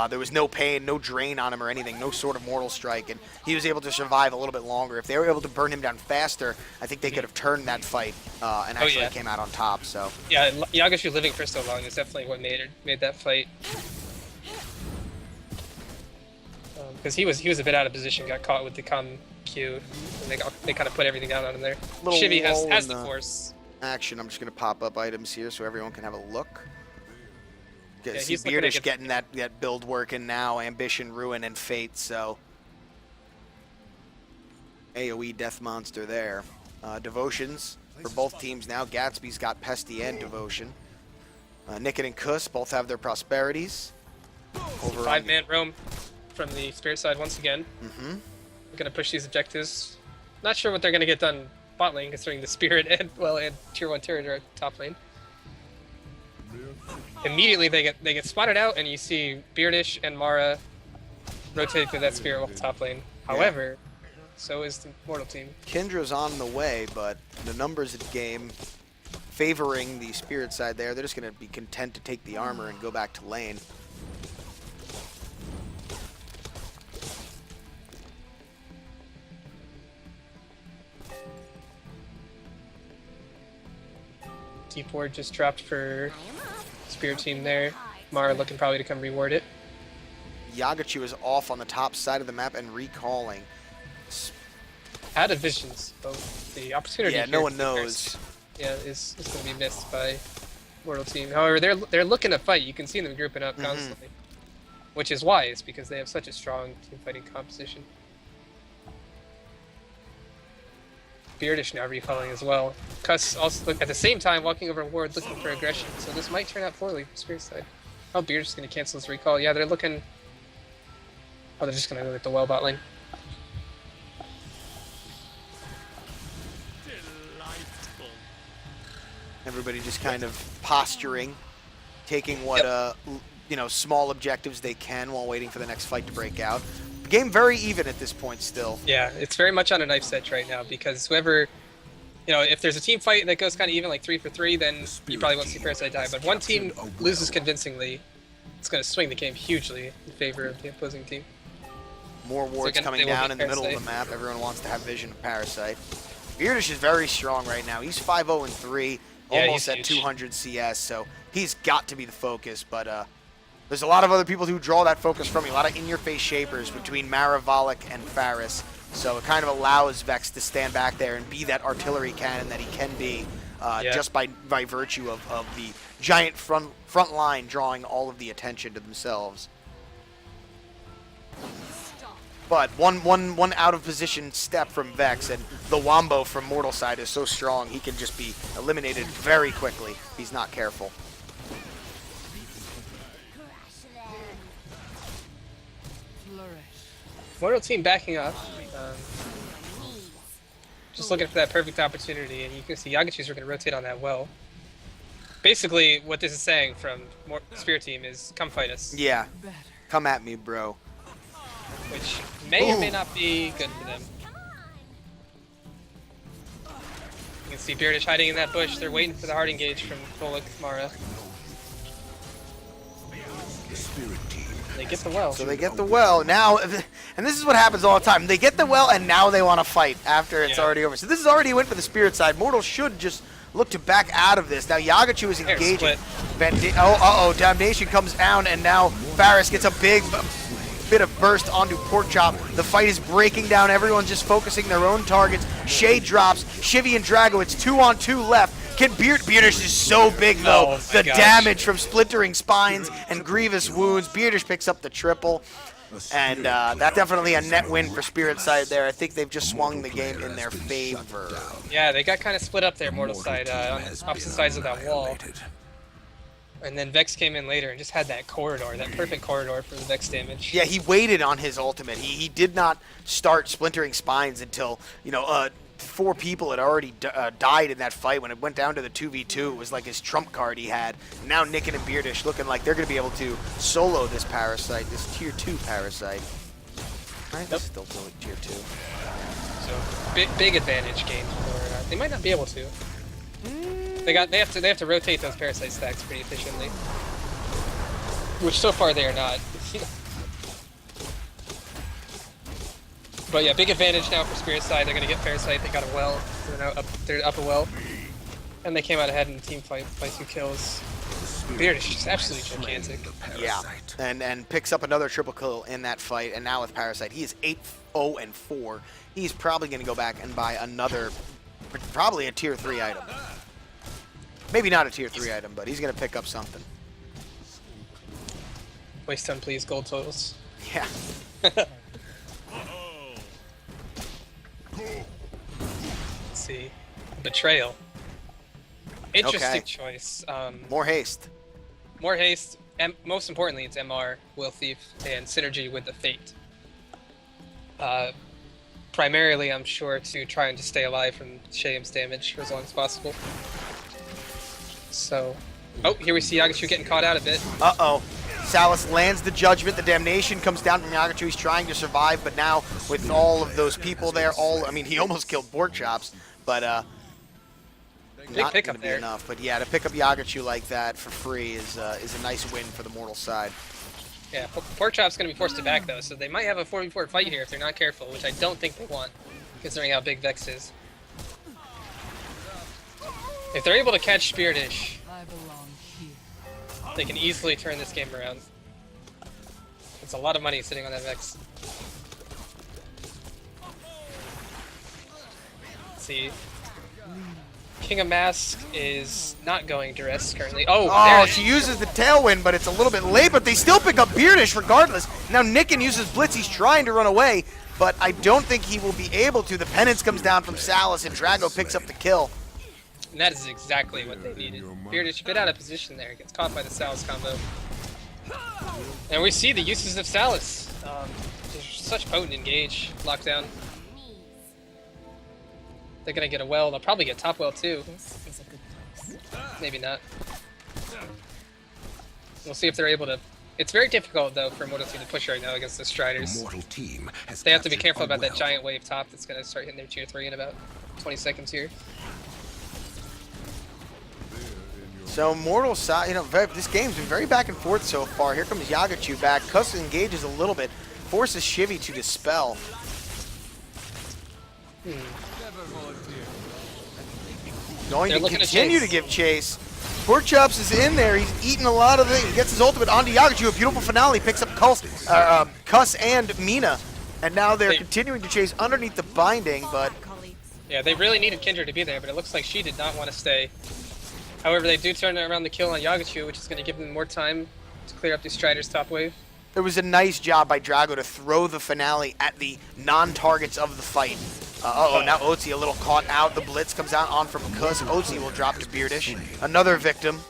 there was no pain, no drain on him or anything, no sort of mortal strike, and he was able to survive a little bit longer. If they were able to burn him down faster, I think they could have turned that fight and actually came out on top. So Yeah, and Yagashu living for so long is definitely what made that fight. Because he was a bit out of position, got caught with the com Q, and they kind of put everything down on him there. Little Shivy has lull in the the force. action. I'm just gonna pop up items here so everyone can have a look. Yeah, See he's looking to Beardish get- getting that build working now. Ambition, Ruin, and Fate. So AOE Death Monster there. Devotions for both teams now. Gatsby's got Pesty and Devotion. Nickit and Kuss both have their prosperities. Over on 5-man roam from the Spirit side once again. Mm-hmm. Gonna push these objectives. Not sure what they're gonna get done bot lane, considering the Spirit and Tier 1 turret are top lane. Immediately they get spotted out, and you see Beardish and Mara rotate through that Spirit wall top lane. However, so is the Mortal team. Kendra's on the way, but the numbers of the game favoring the Spirit side there. They're just going to be content to take the armor and go back to lane. Deep ward just dropped for Spirit team there. Mara looking probably to come reward it. Yagachu is off on the top side of the map and recalling. Out of visions, though the opportunity. Yeah, here no one to knows. Yeah, is going to be missed by Mortal team. However, they're looking to fight. You can see them grouping up constantly, which is wise because they have such a strong team fighting composition. Beardish now recalling as well. Cuss also at the same time walking over ward looking for aggression, so this might turn out poorly from Spirit side. Oh, Beardish is going to cancel his recall. Yeah, they're looking. Oh, they're just going to go with the well bot lane. Everybody just kind of posturing, taking what small objectives they can while waiting for the next fight to break out. The game very even at this point still. Yeah, it's very much on a knife edge right now because whoever, if there's a team fight that goes kind of even, like 3 for 3, then you probably won't see Parasite die. But one team loses convincingly, it's going to swing the game hugely in favor of the opposing team. More wards coming down in the middle of the map. Everyone wants to have vision of Parasite. Beardish is very strong right now. He's 5-0-3, almost at huge. 200 CS, so he's got to be the focus. But there's a lot of other people who draw that focus from you. A lot of in-your-face shapers between Mara, Volok, and Faris. So it kind of allows Vex to stand back there and be that artillery cannon that he can be, just by virtue of the giant front line drawing all of the attention to themselves. But one out of position step from Vex, and the Wombo from Mortal side is so strong he can just be eliminated very quickly if he's not careful. Mortal team backing up. Just looking for that perfect opportunity, and you can see Yagachu's are going to rotate on that well. Basically, what this is saying from Spirit team is, come fight us. Yeah. Come at me, bro. Which may or may not be good for them. You can see Beardish hiding in that bush. They're waiting for the hard engage from Volek Mara. The Spirit team. They get the well. So they get the well now, and this is what happens all the time. They get the well, and now they want to fight after it's already over. So this is already a win for the Spirit side. Mortal should just look to back out of this. Now Yagachu is engaging. Damnation comes down, and now Faris gets a big bit of burst onto Porkchop. The fight is breaking down. Everyone's just focusing their own targets. Shade drops. Shivy and Drago, it's 2-on-2 left. Can Beardish is so big, though. The damage from splintering spines and grievous wounds. Beardish picks up the triple. And that's definitely a net win for Spirit side there. I think they've just swung the game in their favor. Yeah, they got kind of split up there, Mortal side, on opposite sides of that wall. And then Vex came in later and just had that corridor, that perfect corridor for the Vex damage. Yeah, he waited on his ultimate. He did not start splintering spines until, 4 people had already died in that fight. When it went down to the 2v2, it was like his trump card he had. Now Nicken and Beardish looking like they're going to be able to solo this Parasite, this tier 2 Parasite. Right? Yep. Still tier 2. So big advantage gained for. They might not be able to. They have to rotate those Parasite stacks pretty efficiently, which so far they are not. But yeah, big advantage now for Spirit side. They're going to get Parasite. They got a well. They're up a well. And they came out ahead in the team fight by 2 kills. Beardish is absolutely gigantic. Yeah, and picks up another triple kill in that fight. And now with Parasite, he is 8-0-4. He's probably going to go back and buy another, probably a tier 3 item. Maybe not a tier 3 item, but he's going to pick up something. Waste time, please. Gold totals. Yeah. Let's see. Betrayal. Interesting choice. More haste. More haste. Most importantly, it's MR, Will Thief, and synergy with the Fate. Primarily, I'm sure, to try and just stay alive from Shayam's damage for as long as possible. So, here we see Yagachu getting caught out a bit. Uh-oh. Salas lands the judgment. The damnation comes down from Yagachu. He's trying to survive, but now with all of those people there, he almost killed Porkchops, but not going to be enough. But yeah, to pick up Yagachu like that for free is a nice win for the Mortal side. Yeah, Porkchop's going to be forced to back though, so they might have a 4v4 fight here if they're not careful, which I don't think they want, considering how big Vex is. If they're able to catch Speardish, they can easily turn this game around. It's a lot of money sitting on that Vex. Let's see. King of Mask is not going duress currently. Oh, she uses the Tailwind, but it's a little bit late, but they still pick up Beardish regardless. Now Nicken uses Blitz. He's trying to run away, but I don't think he will be able to. The penance comes down from Salas, and Drago picks up the kill. And that is exactly what they needed. Beardish a bit out of position there. Gets caught by the Salas combo. And we see the uses of Salas. Such potent engage. Lockdown. They're going to get a well. They'll probably get top well too. Maybe not. We'll see if they're able to... It's very difficult though for Mortal Team to push right now against the Striders. They have to be careful about that giant wave top that's going to start hitting their tier 3 in about 20 seconds here. So Mortal side, this game's been very back and forth so far. Here comes Yagachu back. Cuss engages a little bit, forces Shivy to dispel. Going to continue to give chase. Porkchops is in there. He's eating a lot of things. He gets his ultimate onto Yagachu. A beautiful finale. Picks up Cuss and Mina. And now they're continuing to chase underneath the binding, but... Yeah, they really needed Kindred to be there, but it looks like she did not want to stay. However, they do turn around the kill on Yagachu, which is going to give them more time to clear up the Strider's top wave. It was a nice job by Drago to throw the finale at the non-targets of the fight. Now Otzi a little caught out. The Blitz comes out on from Kuss. Otzi will drop to Beardish. Another victim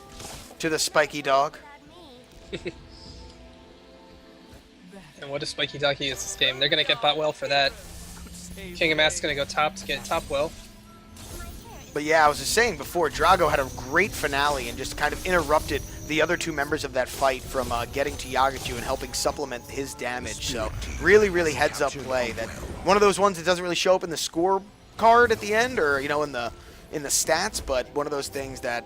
to the spiky dog. And what a spiky ducky is this game. They're gonna get bot well for that. King of Mass is gonna go top to get top well. But yeah, I was just saying before, Drago had a great finale and just kind of interrupted the other two members of that fight from getting to Yagachu and helping supplement his damage. So really, really heads up play. That one of those ones that doesn't really show up in the score card at the end, or in the stats, but one of those things that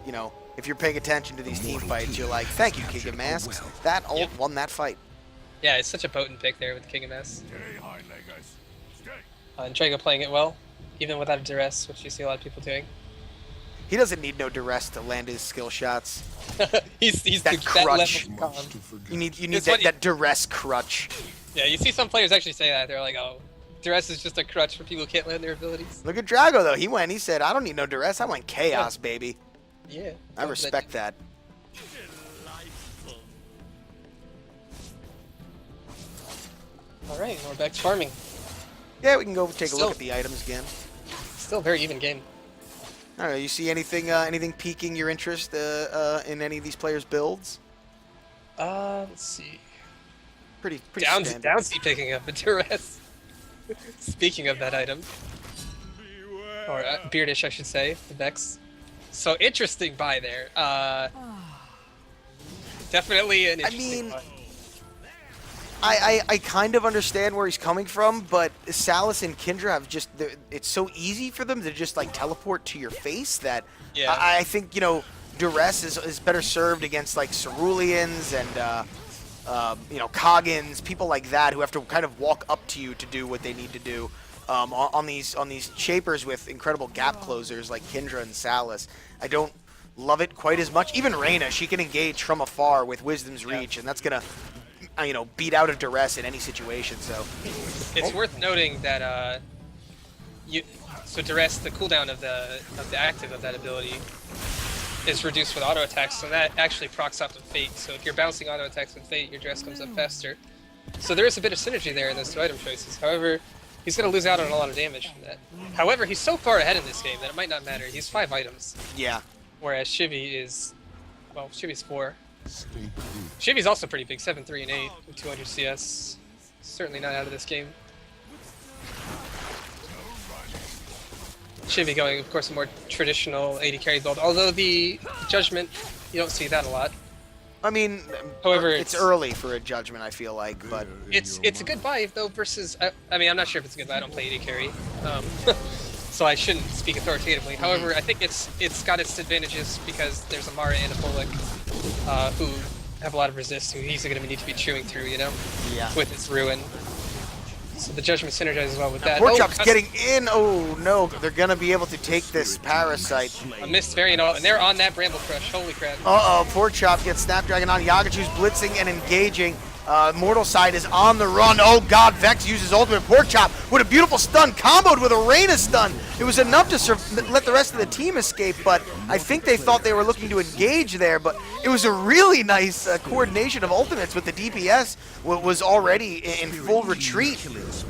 if you're paying attention to these team fights, you're like, thank you, King of Masks. That ult won that fight. Yeah, it's such a potent pick there with the King of Mass. And Drago playing it well, even without a duress, which you see a lot of people doing. He doesn't need no duress to land his skill shots. he's that crutch. level calm. You need It's that duress crutch. Yeah, you see some players actually say that. They're like, oh, duress is just a crutch for people who can't land their abilities. Look at Drago though. He said, I don't need no duress. I want chaos, baby. Yeah. I respect that. All right, we're back to farming. Yeah, we can go take a Still- look at the items again. Still a very even game. I don't know. You see anything piquing your interest in any of these players' builds? Let's see. Pretty Downsy standard. picking up a duress. Speaking of that item, or Beardish, I should say, the Vex. So interesting buy there. Definitely an interesting buy. I kind of understand where he's coming from, but Salas and Kindra have it's so easy for them to just like teleport to your face that Yeah. I think duress is better served against like Ceruleans and Koggins, people like that who have to kind of walk up to you to do what they need to do. On these shapers with incredible gap closers like Kindra and Salas, I don't love it quite as much. Even Reyna, she can engage from afar with Wisdom's Reach, and that's gonna beat out a duress in any situation. So It's worth noting that so duress, the cooldown of the active of that ability is reduced with auto attacks, so that actually procs up with Fate. So if you're bouncing auto attacks with Fate, your duress comes up faster. So there is a bit of synergy there in those two item choices. However, he's going to lose out on a lot of damage from that. However, he's so far ahead in this game that it might not matter. He's 5 items, yeah, whereas Shivy is, well, Shivy's 4. Shivy's also pretty big, 7, 3, and 8 with 200 CS. Certainly not out of this game. Shivy going, of course, a more traditional 80 carry build, although the Judgment, you don't see that a lot. I mean, However, it's early for a judgment, I feel like, but It's a good buy, though, versus... I mean, I'm not sure if it's a good buy. I don't play 80 carry. So I shouldn't speak authoritatively. However, I think it's got its advantages because there's a Mara and a Bullock who have a lot of resist, who he's going to need to be chewing through, yeah. with its Ruin. So the Judgment synergizes well with that. Porkchop's getting in. Oh no, they're gonna be able to take this parasite. A missed variant, and they're on that Bramble Crush. Holy crap. Uh-oh, Porkchop gets Snapdragon on. Yagachu's blitzing and engaging. Mortal Side is on the run. Oh god, Vex uses ultimate. Porkchop with a beautiful stun, comboed with a Reyna stun. It was enough to let the rest of the team escape, but I think they thought they were looking to engage there, but it was a really nice coordination of ultimates with the DPS was already in full retreat,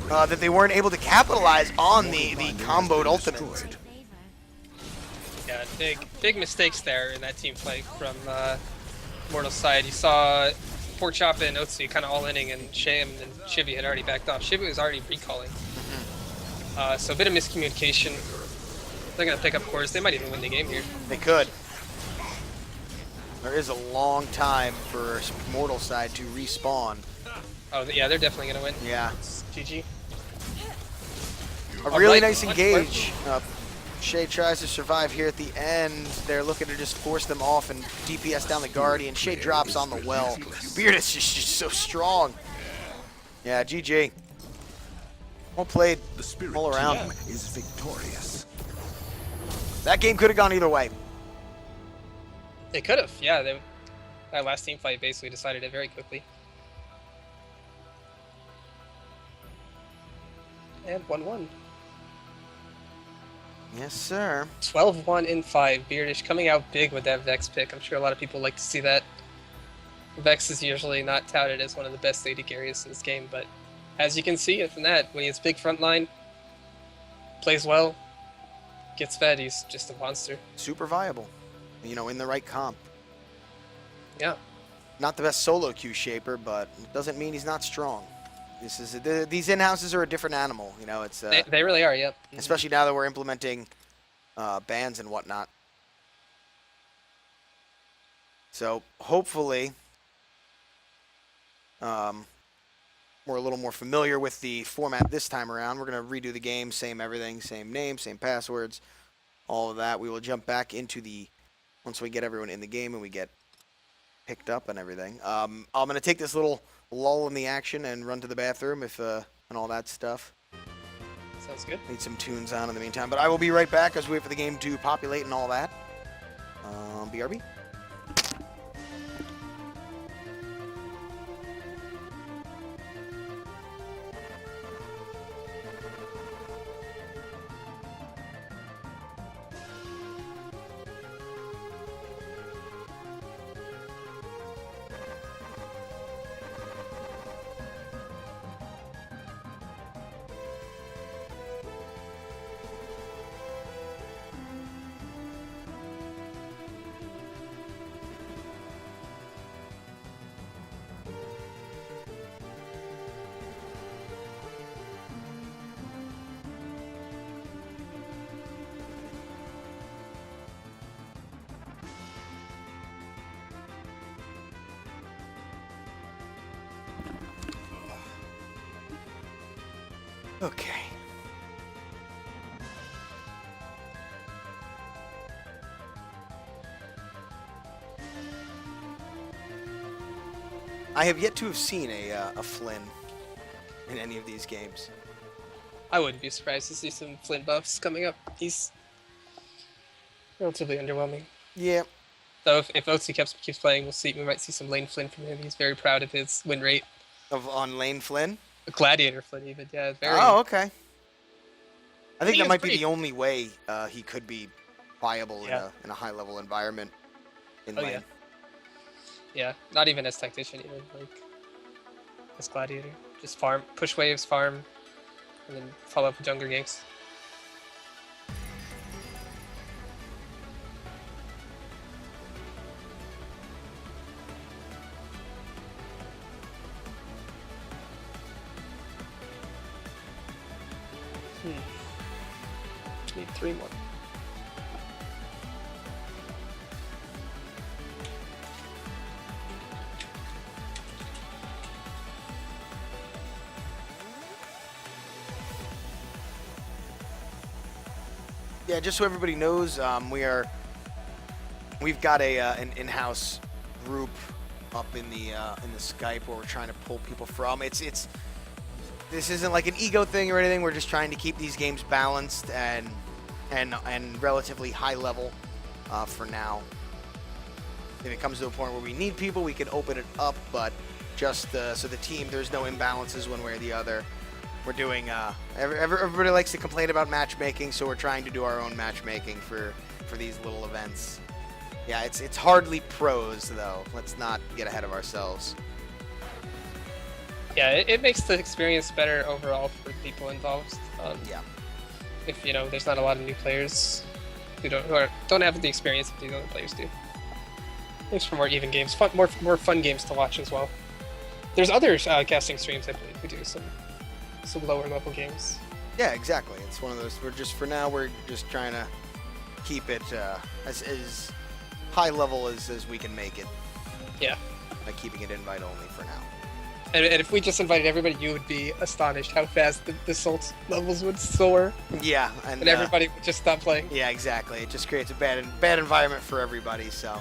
that they weren't able to capitalize on the comboed ultimates. Yeah, big mistakes there in that team fight from Mortal Side. You saw Porkchop and Otsu kind of all-inning, and Sham and Shivy had already backed off. Shivy was already recalling. So a bit of miscommunication. They're going to pick up cores. They might even win the game here. They could. There is a long time for Mortal Side to respawn. Oh, yeah, they're definitely going to win. Yeah. It's GG. A really Alright, nice one engage. Shay tries to survive here at the end. They're looking to just force them off and DPS down the Guardian. Shay drops on the well. Beardus is just so strong. Yeah, GG. Well played all around. Is victorious. That game could have gone either way. They could have, yeah. That last team fight basically decided it very quickly. And 1-1. Yes, sir. 12-1 in 5. Beardish coming out big with that Vex pick. I'm sure a lot of people like to see that. Vex is usually not touted as one of the best AD carries in this game, but as you can see from that, when he has big front line, plays well, gets fed, he's just a monster. Super viable. In the right comp. Yeah. Not the best solo queue shaper, but it doesn't mean he's not strong. This is these in-houses are a different animal. You know, it's They really are. Yep. Mhm. especially now that we're implementing bans and whatnot. So hopefully, we're a little more familiar with the format this time around. We're gonna redo the game, same everything, same name, same passwords, all of that. We will jump back into the once we get everyone in the game and we get picked up and everything. I'm gonna take this little lull in the action and run to the bathroom if and all that stuff. Sounds good. Need some tunes on in the meantime, but I will be right back as we wait for the game to populate and all that. BRB. Okay. I have yet to have seen a Flynn in any of these games. I wouldn't be surprised to see some Flint buffs coming up. He's relatively underwhelming. Yeah. Though if OC keeps playing, we might see some lane Flynn from him. He's very proud of his win rate. On Lane Flynn? A gladiator Flynn even, yeah. Very. Oh, okay. I think He that was might be pretty- the only way he could be viable Yeah. in a high level environment in Oh, lane. yeah. Yeah, not even as tactician, even like as gladiator. Just farm, push waves, farm, and then follow up with jungler ganks. Need 3 more. Yeah, just so everybody knows, we've got an in-house group up in the Skype where we're trying to pull people from. This isn't like an ego thing or anything. We're just trying to keep these games balanced and relatively high level for now. If it comes to a point where we need people, we can open it up, but just so the team, there's no imbalances one way or the other. We're doing, everybody likes to complain about matchmaking, so we're trying to do our own matchmaking for these little events. Yeah, it's hardly pros, though. Let's not get ahead of ourselves. Yeah, it makes the experience better overall for people involved. Yeah. If there's not a lot of new players who don't have the experience that these other players do. Makes for more even games, more fun games to watch as well. There's other casting streams I believe who do some lower level games. Yeah, exactly. It's one of those. For now, we're just trying to keep it as high level as we can make it. Yeah. By keeping it invite only for now. And if we just invited everybody, you would be astonished how fast the Salt levels would soar. Yeah, and everybody would just stop playing. Yeah, exactly. It just creates a bad environment for everybody. So.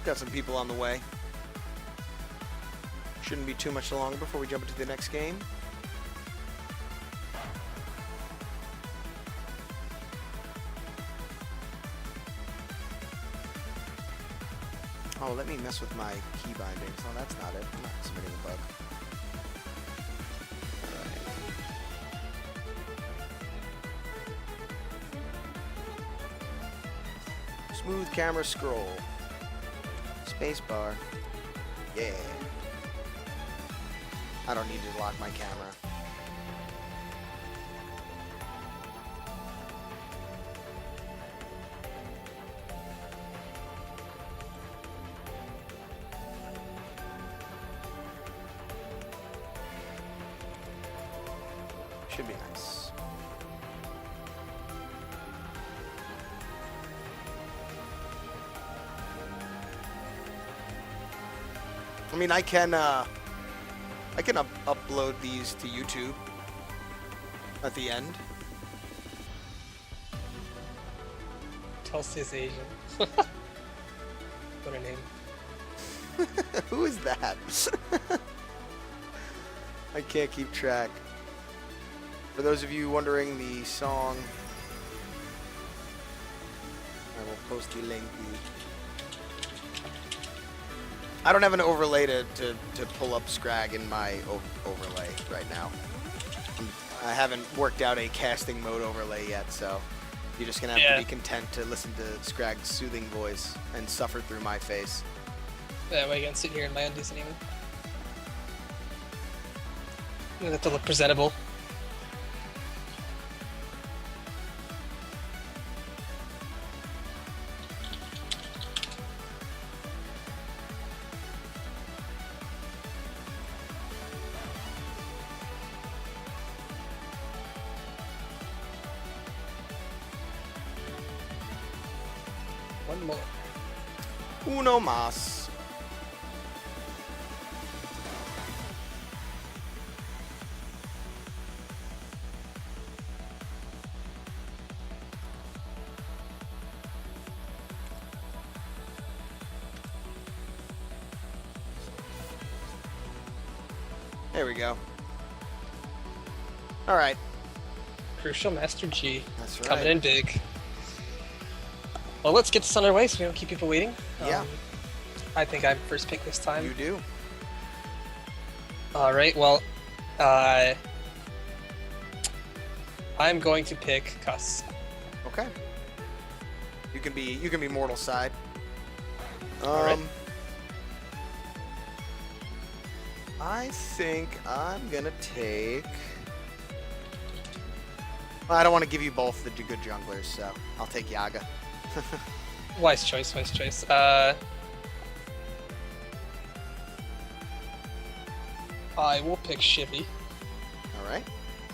Got some people on the way. Shouldn't be too much longer before we jump into the next game. Oh, let me mess with my key bindings. Oh, that's not it. I'm not submitting a bug. Alright. Smooth camera scroll. Spacebar. Yeah. I don't need to lock my camera. Should be nice. I mean, I can upload these to YouTube at the end. Tulsi's Asian. What a name. Who is that? I can't keep track. For those of you wondering, the song, I will post the link. I don't have an overlay to pull up Scrag in my overlay right now. I haven't worked out a casting mode overlay yet, so you're just going to have to be content to listen to Scrag's soothing voice and suffer through my face. That way I can sit here in my undies anyway. I'm gonna have to look presentable. One more. Uno más. There we go. All right. Crucial Master G. That's right. Coming in big. Well, let's get this on our way so we don't keep people waiting. Yeah. I think I'm first pick this time. You do. All right. Well, I'm going to pick Cuss. Okay. You can be mortal side. Alright. I think I'm gonna take. Well, I don't want to give you both the good junglers, so I'll take Yaga. Wise choice. Wise choice. I will pick Shivy, All right.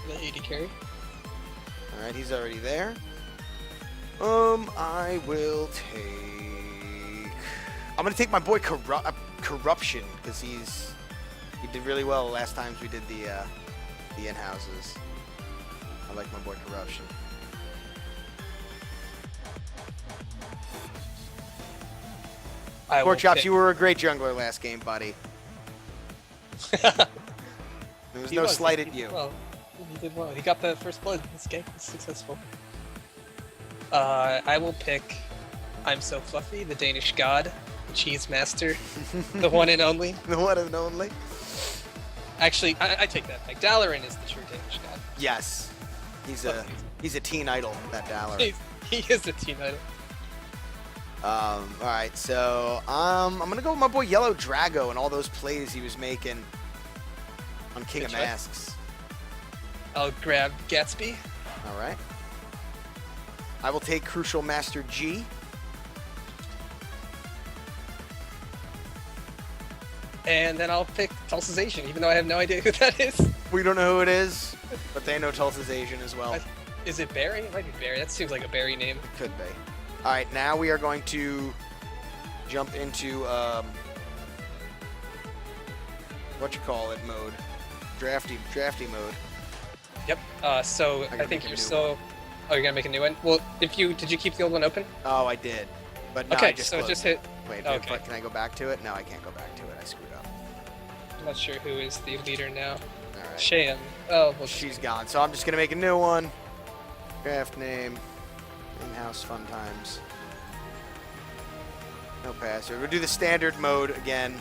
the 80 carry. All right. He's already there. I will take. I'm gonna take my boy Corruption because he did really well the last times we did the Inhouses. I like my boy Corruption. Pork Chops, you were a great jungler last game, buddy. There was no slight at you. Well, he did well. He got the first blood in this game. It's successful. I will pick I'm So Fluffy, the Danish god, the cheese master, the one and only. The one and only. Actually, I take that back. Dalaran is the true Danish god. Yes, he's a teen idol, that Dalaran. He is a teen idol. All right, so I'm gonna go with my boy Yellow Drago and all those plays he was making on King Good of choice. Masks. I'll grab Gatsby. All right. I will take Crucial Master G. And then I'll pick Tulsa's Asian, even though I have no idea who that is. We don't know who it is, but they know Tulsa's Asian as well. Is it Barry? It might be Barry. That seems like a Barry name. It could be. All right, now we are going to jump into mode, drafty mode. Yep. So I think you're still. Oh, you're gonna make a new one. Well, did you keep the old one open? Oh, I did, but no, Okay, I just so closed just it. hit. Wait, Okay. can I go back to it? No, I can't go back to it. I screwed up. I'm not sure who is the leader now. All right. Cheyenne. Oh, well, She's gone, so I'm just gonna make a new one. Draft name, in-house fun times. No password. We'll do the standard mode again.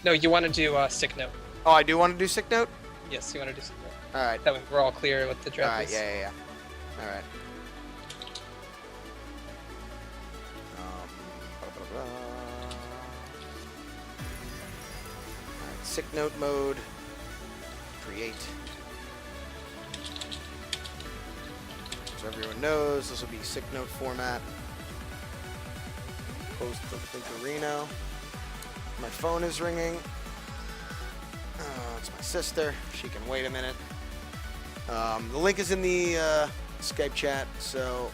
No, you want to do sick note. Oh, I do want to do sick note? Yes, you want to do sick note. All right. That way we're all clear what the draft All right, is. yeah. All right. Blah, blah, blah. All right, sick note mode. Create. So everyone knows this will be sick note format. Post the Thinkerino. My phone is ringing. It's my sister. She can wait a minute. The link is in the Skype chat, so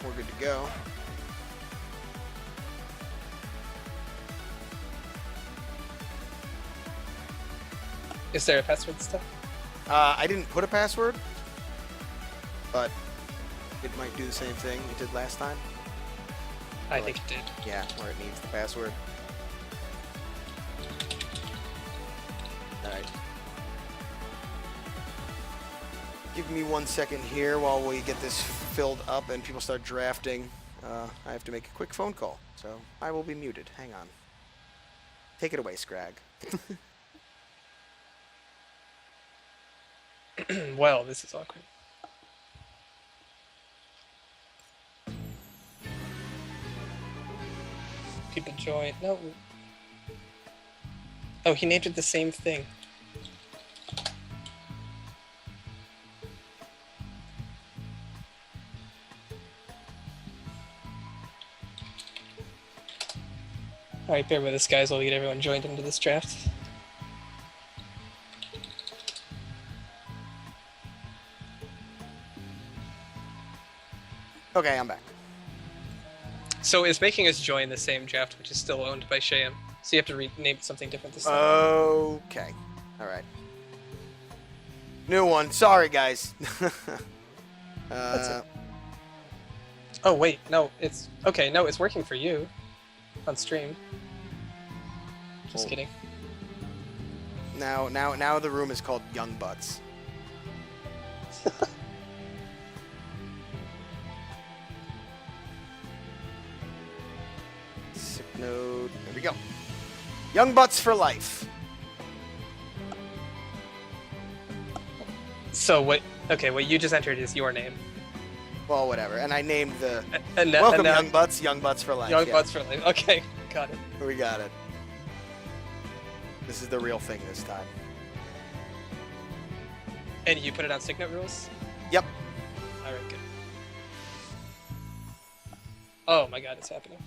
we're good to go. Is there a password stuff? I didn't put a password, but it might do the same thing it did last time. I think it did. Yeah, where it needs the password. Alright. Give me 1 second here while we get this filled up and people start drafting. I have to make a quick phone call, so I will be muted. Hang on. Take it away, Scrag. Well, this is awkward. People join. No. Oh, he named it the same thing. Alright, bear with us, guys, while we get everyone joined into this draft. Okay, I'm back. So is making us join the same draft, which is still owned by Shayam. So you have to rename it something different this time. Okay. Alright. New one. Sorry, guys. That's it. Oh wait, no, it's okay. No, it's working for you on stream. Just Oh. kidding. Now the room is called Young Butts. Sick node. There we go. Young Butts for life. So what? Okay, what you just entered is your name. Well, whatever. And I named the And welcome now, Young Butts for life. Young yeah. Butts for life. Okay, got it. We got it. This is the real thing this time. And you put it on Signet rules? Yep. Alright, good. Oh my god, it's happening.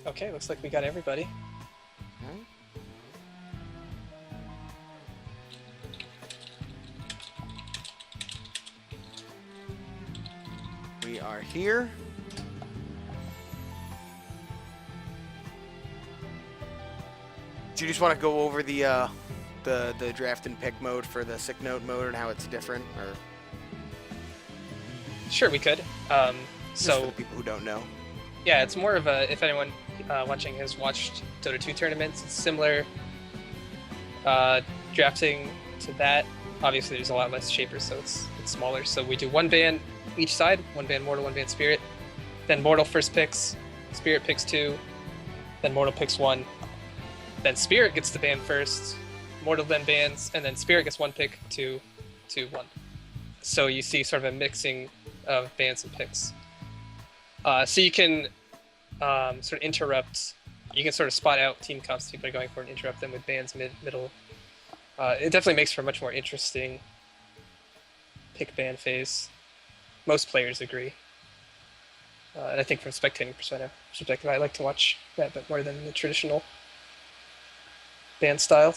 Okay, looks like we got everybody. Alright. We are here. Do you just want to go over the draft and pick mode for the sick note mode and how it's different, or Sure, we could. just for So the people who don't know? yeah, it's more of a, if anyone watching has watched Dota 2 tournaments, it's similar drafting to that. Obviously, there's a lot less shapers, so it's smaller. So we do one ban each side, one ban Mortal, one ban Spirit. Then Mortal first picks, Spirit picks 2, then Mortal picks 1. Then Spirit gets the ban first, Mortal then bans, and then Spirit gets 1 pick, 2, 2, 1. So you see sort of a mixing of bans and picks. So you can sort of interrupt. You can sort of spot out team comps people are going for and interrupt them with bans middle. It definitely makes for a much more interesting pick ban phase. Most players agree. And I think from spectating perspective, I like to watch that a bit more than the traditional band style.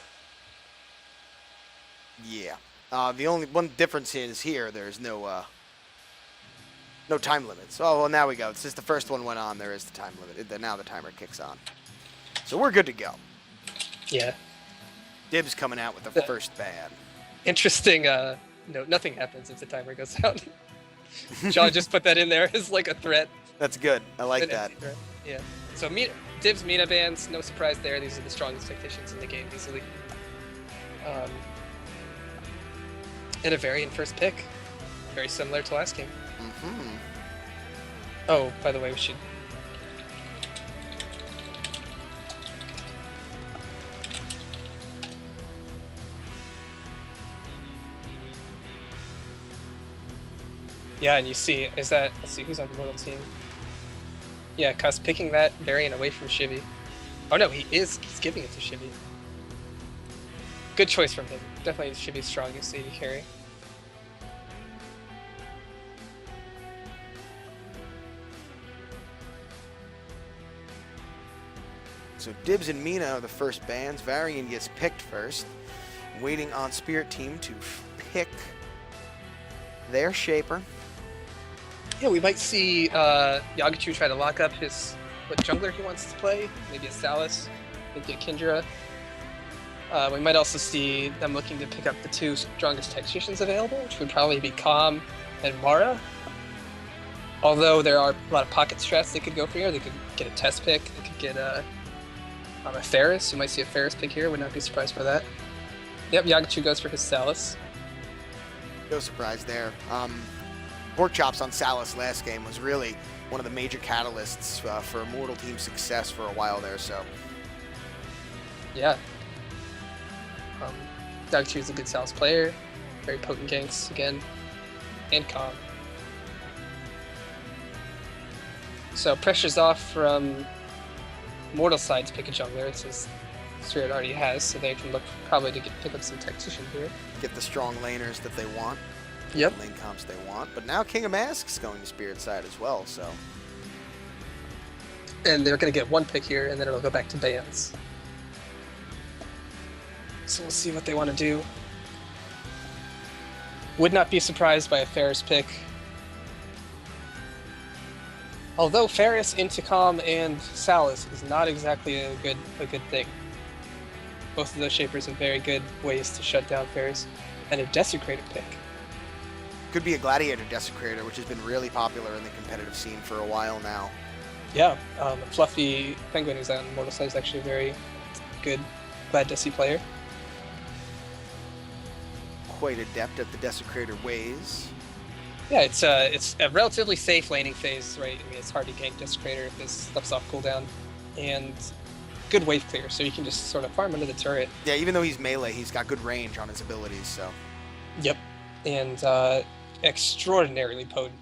Yeah. The only one difference is here there's no time limits. Oh well, now we go. Since the first one went on, there is the time limit. Now the timer kicks on. So we're good to go. Yeah. Dibs coming out with the first ban. Interesting. No, nothing happens if the timer goes out. John just put that in there as like a threat. That's good. I like An that. empty threat. Yeah. So Dibs Mina bans, no surprise there. These are the strongest tacticians in the game easily. And a variant first pick, very similar to last game. Mm-hmm. Oh, by the way, we should. Yeah, and you see, let's see, who's on the Mortal team? Yeah, Cuss picking that variant away from Shivy. Oh no, he's giving it to Shivy. Good choice from him. Definitely Shivy's strongest AD carry. So Dibs and Mina are the first bans. Varian gets picked first. Waiting on Spirit Team to pick their Shaper. Yeah, we might see Yagachu try to lock up what jungler he wants to play. Maybe a Salus, maybe a Kindra. We might also see them looking to pick up the two strongest tacticians available, which would probably be Calm and Mara. Although there are a lot of pocket strats they could go for here. They could get a test pick. They could get a Ferris. You might see a Ferris pick here. Would not be surprised by that. Yep, Yagachu goes for his Salus. No surprise there. Pork chops on Salus last game was really one of the major catalysts for Immortal Team's success for a while there. So yeah. Yagachu is a good Salus player. Very potent ganks again. And Calm. So pressure's off from Mortal side to pick a jungler. It's his Spirit already has, so they can look probably to pick up some tactician here. get the strong laners that they want. Yep. The lane comps they want. But now King of Masks going to Spirit side as well, so. And they're going to get one pick here, and then it'll go back to bans. So we'll see what they want to do. Would not be surprised by a Ferris pick. Although Ferris into Calm and Salus is not exactly a good thing. Both of those shapers have very good ways to shut down Ferris. And a Desecrator pick. Could be a Gladiator Desecrator, which has been really popular in the competitive scene for a while now. Yeah, Fluffy Penguin who's on Mortal Side is actually a very good Glad Desi player. Quite adept at the Desecrator ways. Yeah, it's a relatively safe laning phase, right? I mean, it's hard to gank Desecrator if his stuff's off cooldown, and good wave clear, so you can just sort of farm under the turret. Yeah, even though he's melee, he's got good range on his abilities, so. Yep, and extraordinarily potent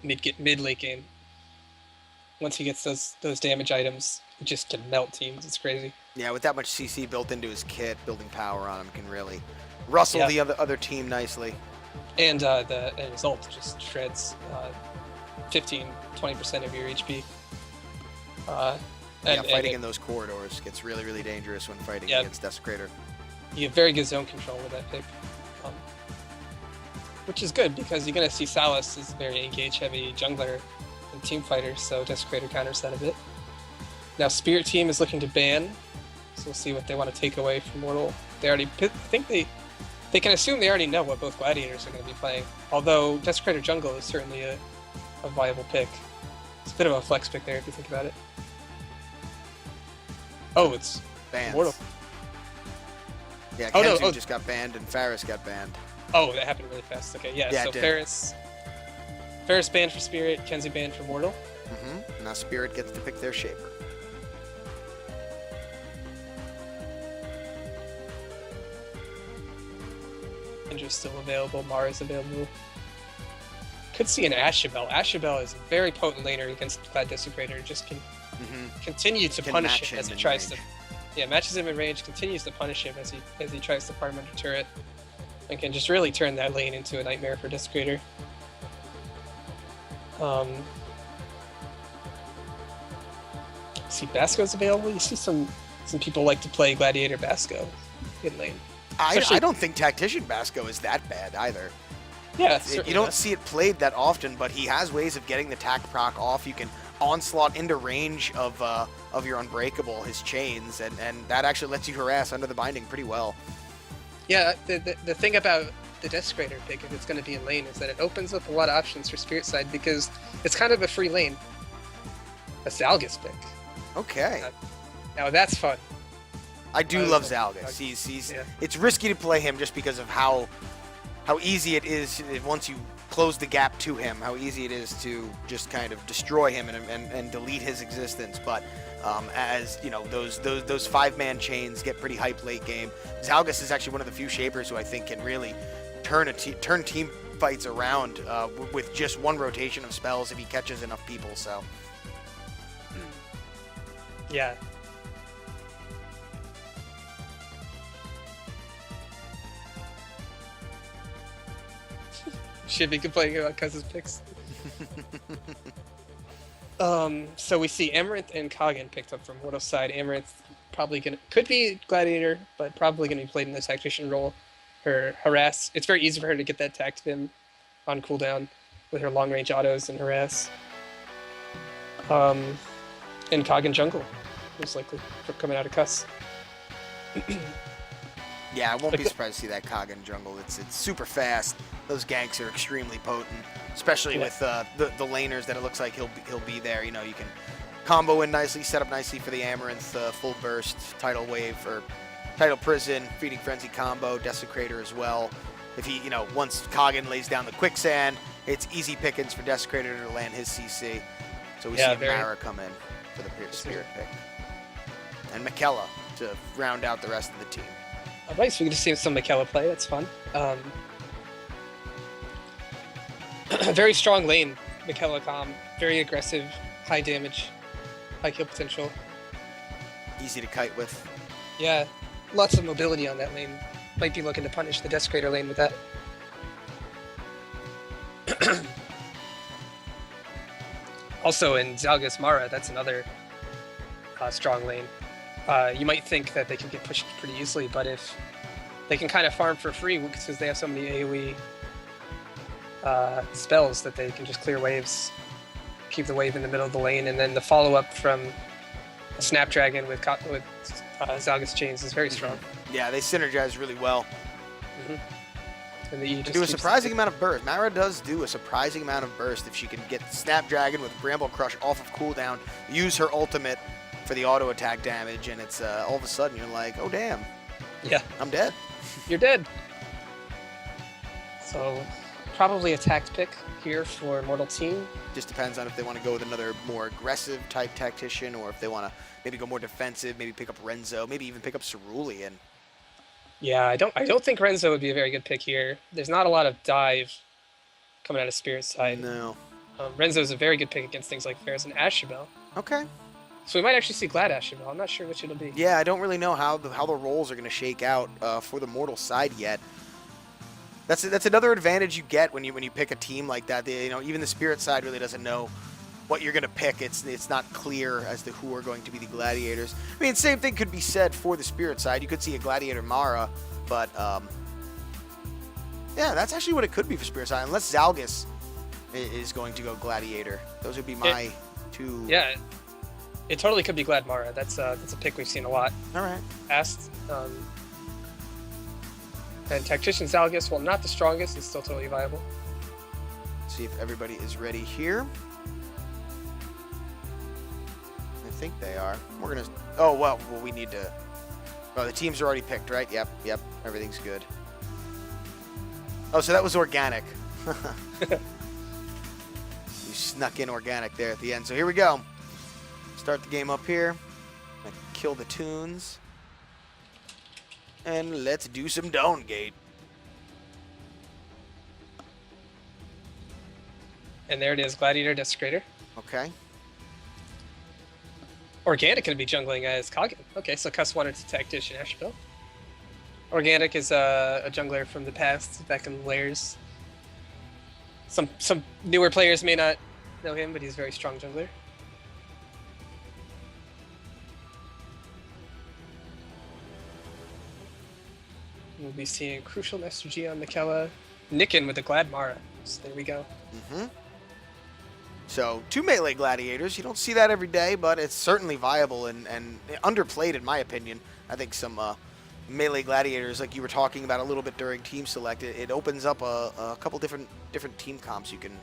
mid late game. Once he gets those damage items, it just can melt teams. It's crazy. Yeah, with that much CC built into his kit, building power on him can really rustle the other team nicely. And his ult just shreds 15-20% of your HP. Fighting in those corridors gets really, really dangerous when fighting against Desecrator. You have very good zone control with that pick. Which is good, because you're going to see Salus is very engage-heavy jungler and team fighter, so Desecrator counters that a bit. Now Spirit Team is looking to ban, so we'll see what they want to take away from Mortal. They already, I think they can assume they already know what both Gladiators are going to be playing, although Desecrator Jungle is certainly a viable pick. It's a bit of a flex pick there if you think about it. Oh, it's Bans. Mortal. Yeah, Kenzu just got banned and Ferris got banned. Oh, that happened really fast. Okay, yeah, so Ferris banned for Spirit, Kenzie banned for Mortal. Mm-hmm. Now Spirit gets to pick their Shaper. Kendra's still available, Mara's available. Could see an Ashabel. Ashabel is a very potent laner against Glad Desecrator. Just can continue to punish him as he tries to. Yeah, matches him in range, continues to punish him as he tries to farm under turret, and can just really turn that lane into a nightmare for Desecrator. See, Basco's available. You see some some people like to play Gladiator Basco in lane. I Especially- don't think Tactician Basco is that bad either. Yeah, You don't see it played that often, but he has ways of getting the tac proc off. You can onslaught into range of your Unbreakable, his chains, and that actually lets you harass under the binding pretty well. Yeah, the thing about the Desecrator pick, if it's going to be in lane, is that it opens up a lot of options for Spirit Side because it's kind of a free lane. A Zalgus pick. Okay. Now that's fun. I do I love love Zalgus. He's yeah. It's risky to play him just because of how easy it is once you close the gap to him, how easy it is to just kind of destroy him and delete his existence. But as you know, those 5-man chains get pretty hype late game. Zalgus is actually one of the few shapers who I think can really turn team fights around with just one rotation of spells if he catches enough people. So Yeah. Should be complaining about Cuz's picks. So we see Amaranth and Kagan picked up from Mortal's side. Amaranth probably could be Gladiator, but probably gonna be played in the Tactician role. Her harass. It's very easy for her to get that tack to him on cooldown with her long range autos and harass. And Kagan jungle, most likely, for coming out of Cuss. yeah, I won't be surprised to see that Kagan jungle. It's super fast. Those ganks are extremely potent, especially with the laners that it looks like he'll be there. You know, you can combo in nicely, set up nicely for the Amaranth full burst, tidal wave or tidal prison, feeding frenzy combo, desecrator as well. If he, once Kagan lays down the quicksand, it's easy pickings for desecrator to land his CC. So we see Mara come in for the spirit pick, and Mikella to round out the rest of the team. Oh, nice. We can just see some Mikella play. That's fun. Very strong lane, Mikella Com. Very aggressive, high damage, high kill potential. Easy to kite with. Yeah, lots of mobility on that lane. Might be looking to punish the Desecrator lane with that. Also in Zalgus Mara, that's another strong lane. You might think that they can get pushed pretty easily, but if they can kind of farm for free because they have so many AoE spells that they can just clear waves, keep the wave in the middle of the lane, and then the follow-up from a Snapdragon with Zalgus Chains is very strong. Yeah, they synergize really well. And the do a surprising amount of burst. Mara does do a surprising amount of burst if she can get Snapdragon with Bramble Crush off of cooldown, use her ultimate for the auto attack damage, and it's all of a sudden you're like, oh damn, yeah, I'm dead. You're dead. So probably a tact pick here for Mortal Team. Just depends on if they want to go with another more aggressive type tactician, or if they want to maybe go more defensive, maybe pick up Renzo, maybe even pick up Cerulean. Yeah, I don't think Renzo would be a very good pick here. There's not a lot of dive coming out of Spirit's side. No. Renzo's a very good pick against things like Ferris and Ashabel. Okay. So we might actually see Glad Ashabel. I'm not sure which it'll be. Yeah, I don't really know how the roles are going to shake out for the Mortal side yet. That's another advantage you get when you pick a team like that. Even the Spirit side really doesn't know what you're going to pick. It's not clear as to who are going to be the Gladiators. I mean, same thing could be said for the Spirit side. You could see a Gladiator Mara, but yeah, that's actually what it could be for Spirit side, unless Zalgus is going to go Gladiator. Those would be my two. Yeah, it totally could be Glad Mara. That's a pick we've seen a lot. All right. Past. And Tactician Zalgus, while not the strongest, is still totally viable. See if everybody is ready here. I think they are. We're gonna. Oh well, we need to. Oh, the teams are already picked, right? Yep. Everything's good. Oh, so that was organic. You snuck in organic there at the end. So here we go. Start the game up here. Kill the tunes. And let's do some Downgate. And there it is, Gladiator Desecrator. Okay. Organic going to be jungling as Kagan. Okay, so Cuss wanted to Tactician Ashabel. Organic is a jungler from the past, back in Lairs. Some newer players may not know him, but he's a very strong jungler. We'll be seeing Crucial Master G on Mikella, Nikin with the Glad Mara. So there we go. Mm-hmm. So 2 melee gladiators. You don't see that every day, but it's certainly viable and underplayed in my opinion. I think some melee gladiators, like you were talking about a little bit during team select, it opens up a couple different team comps you can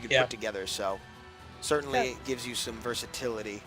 Yeah. put together. So certainly it gives you some versatility.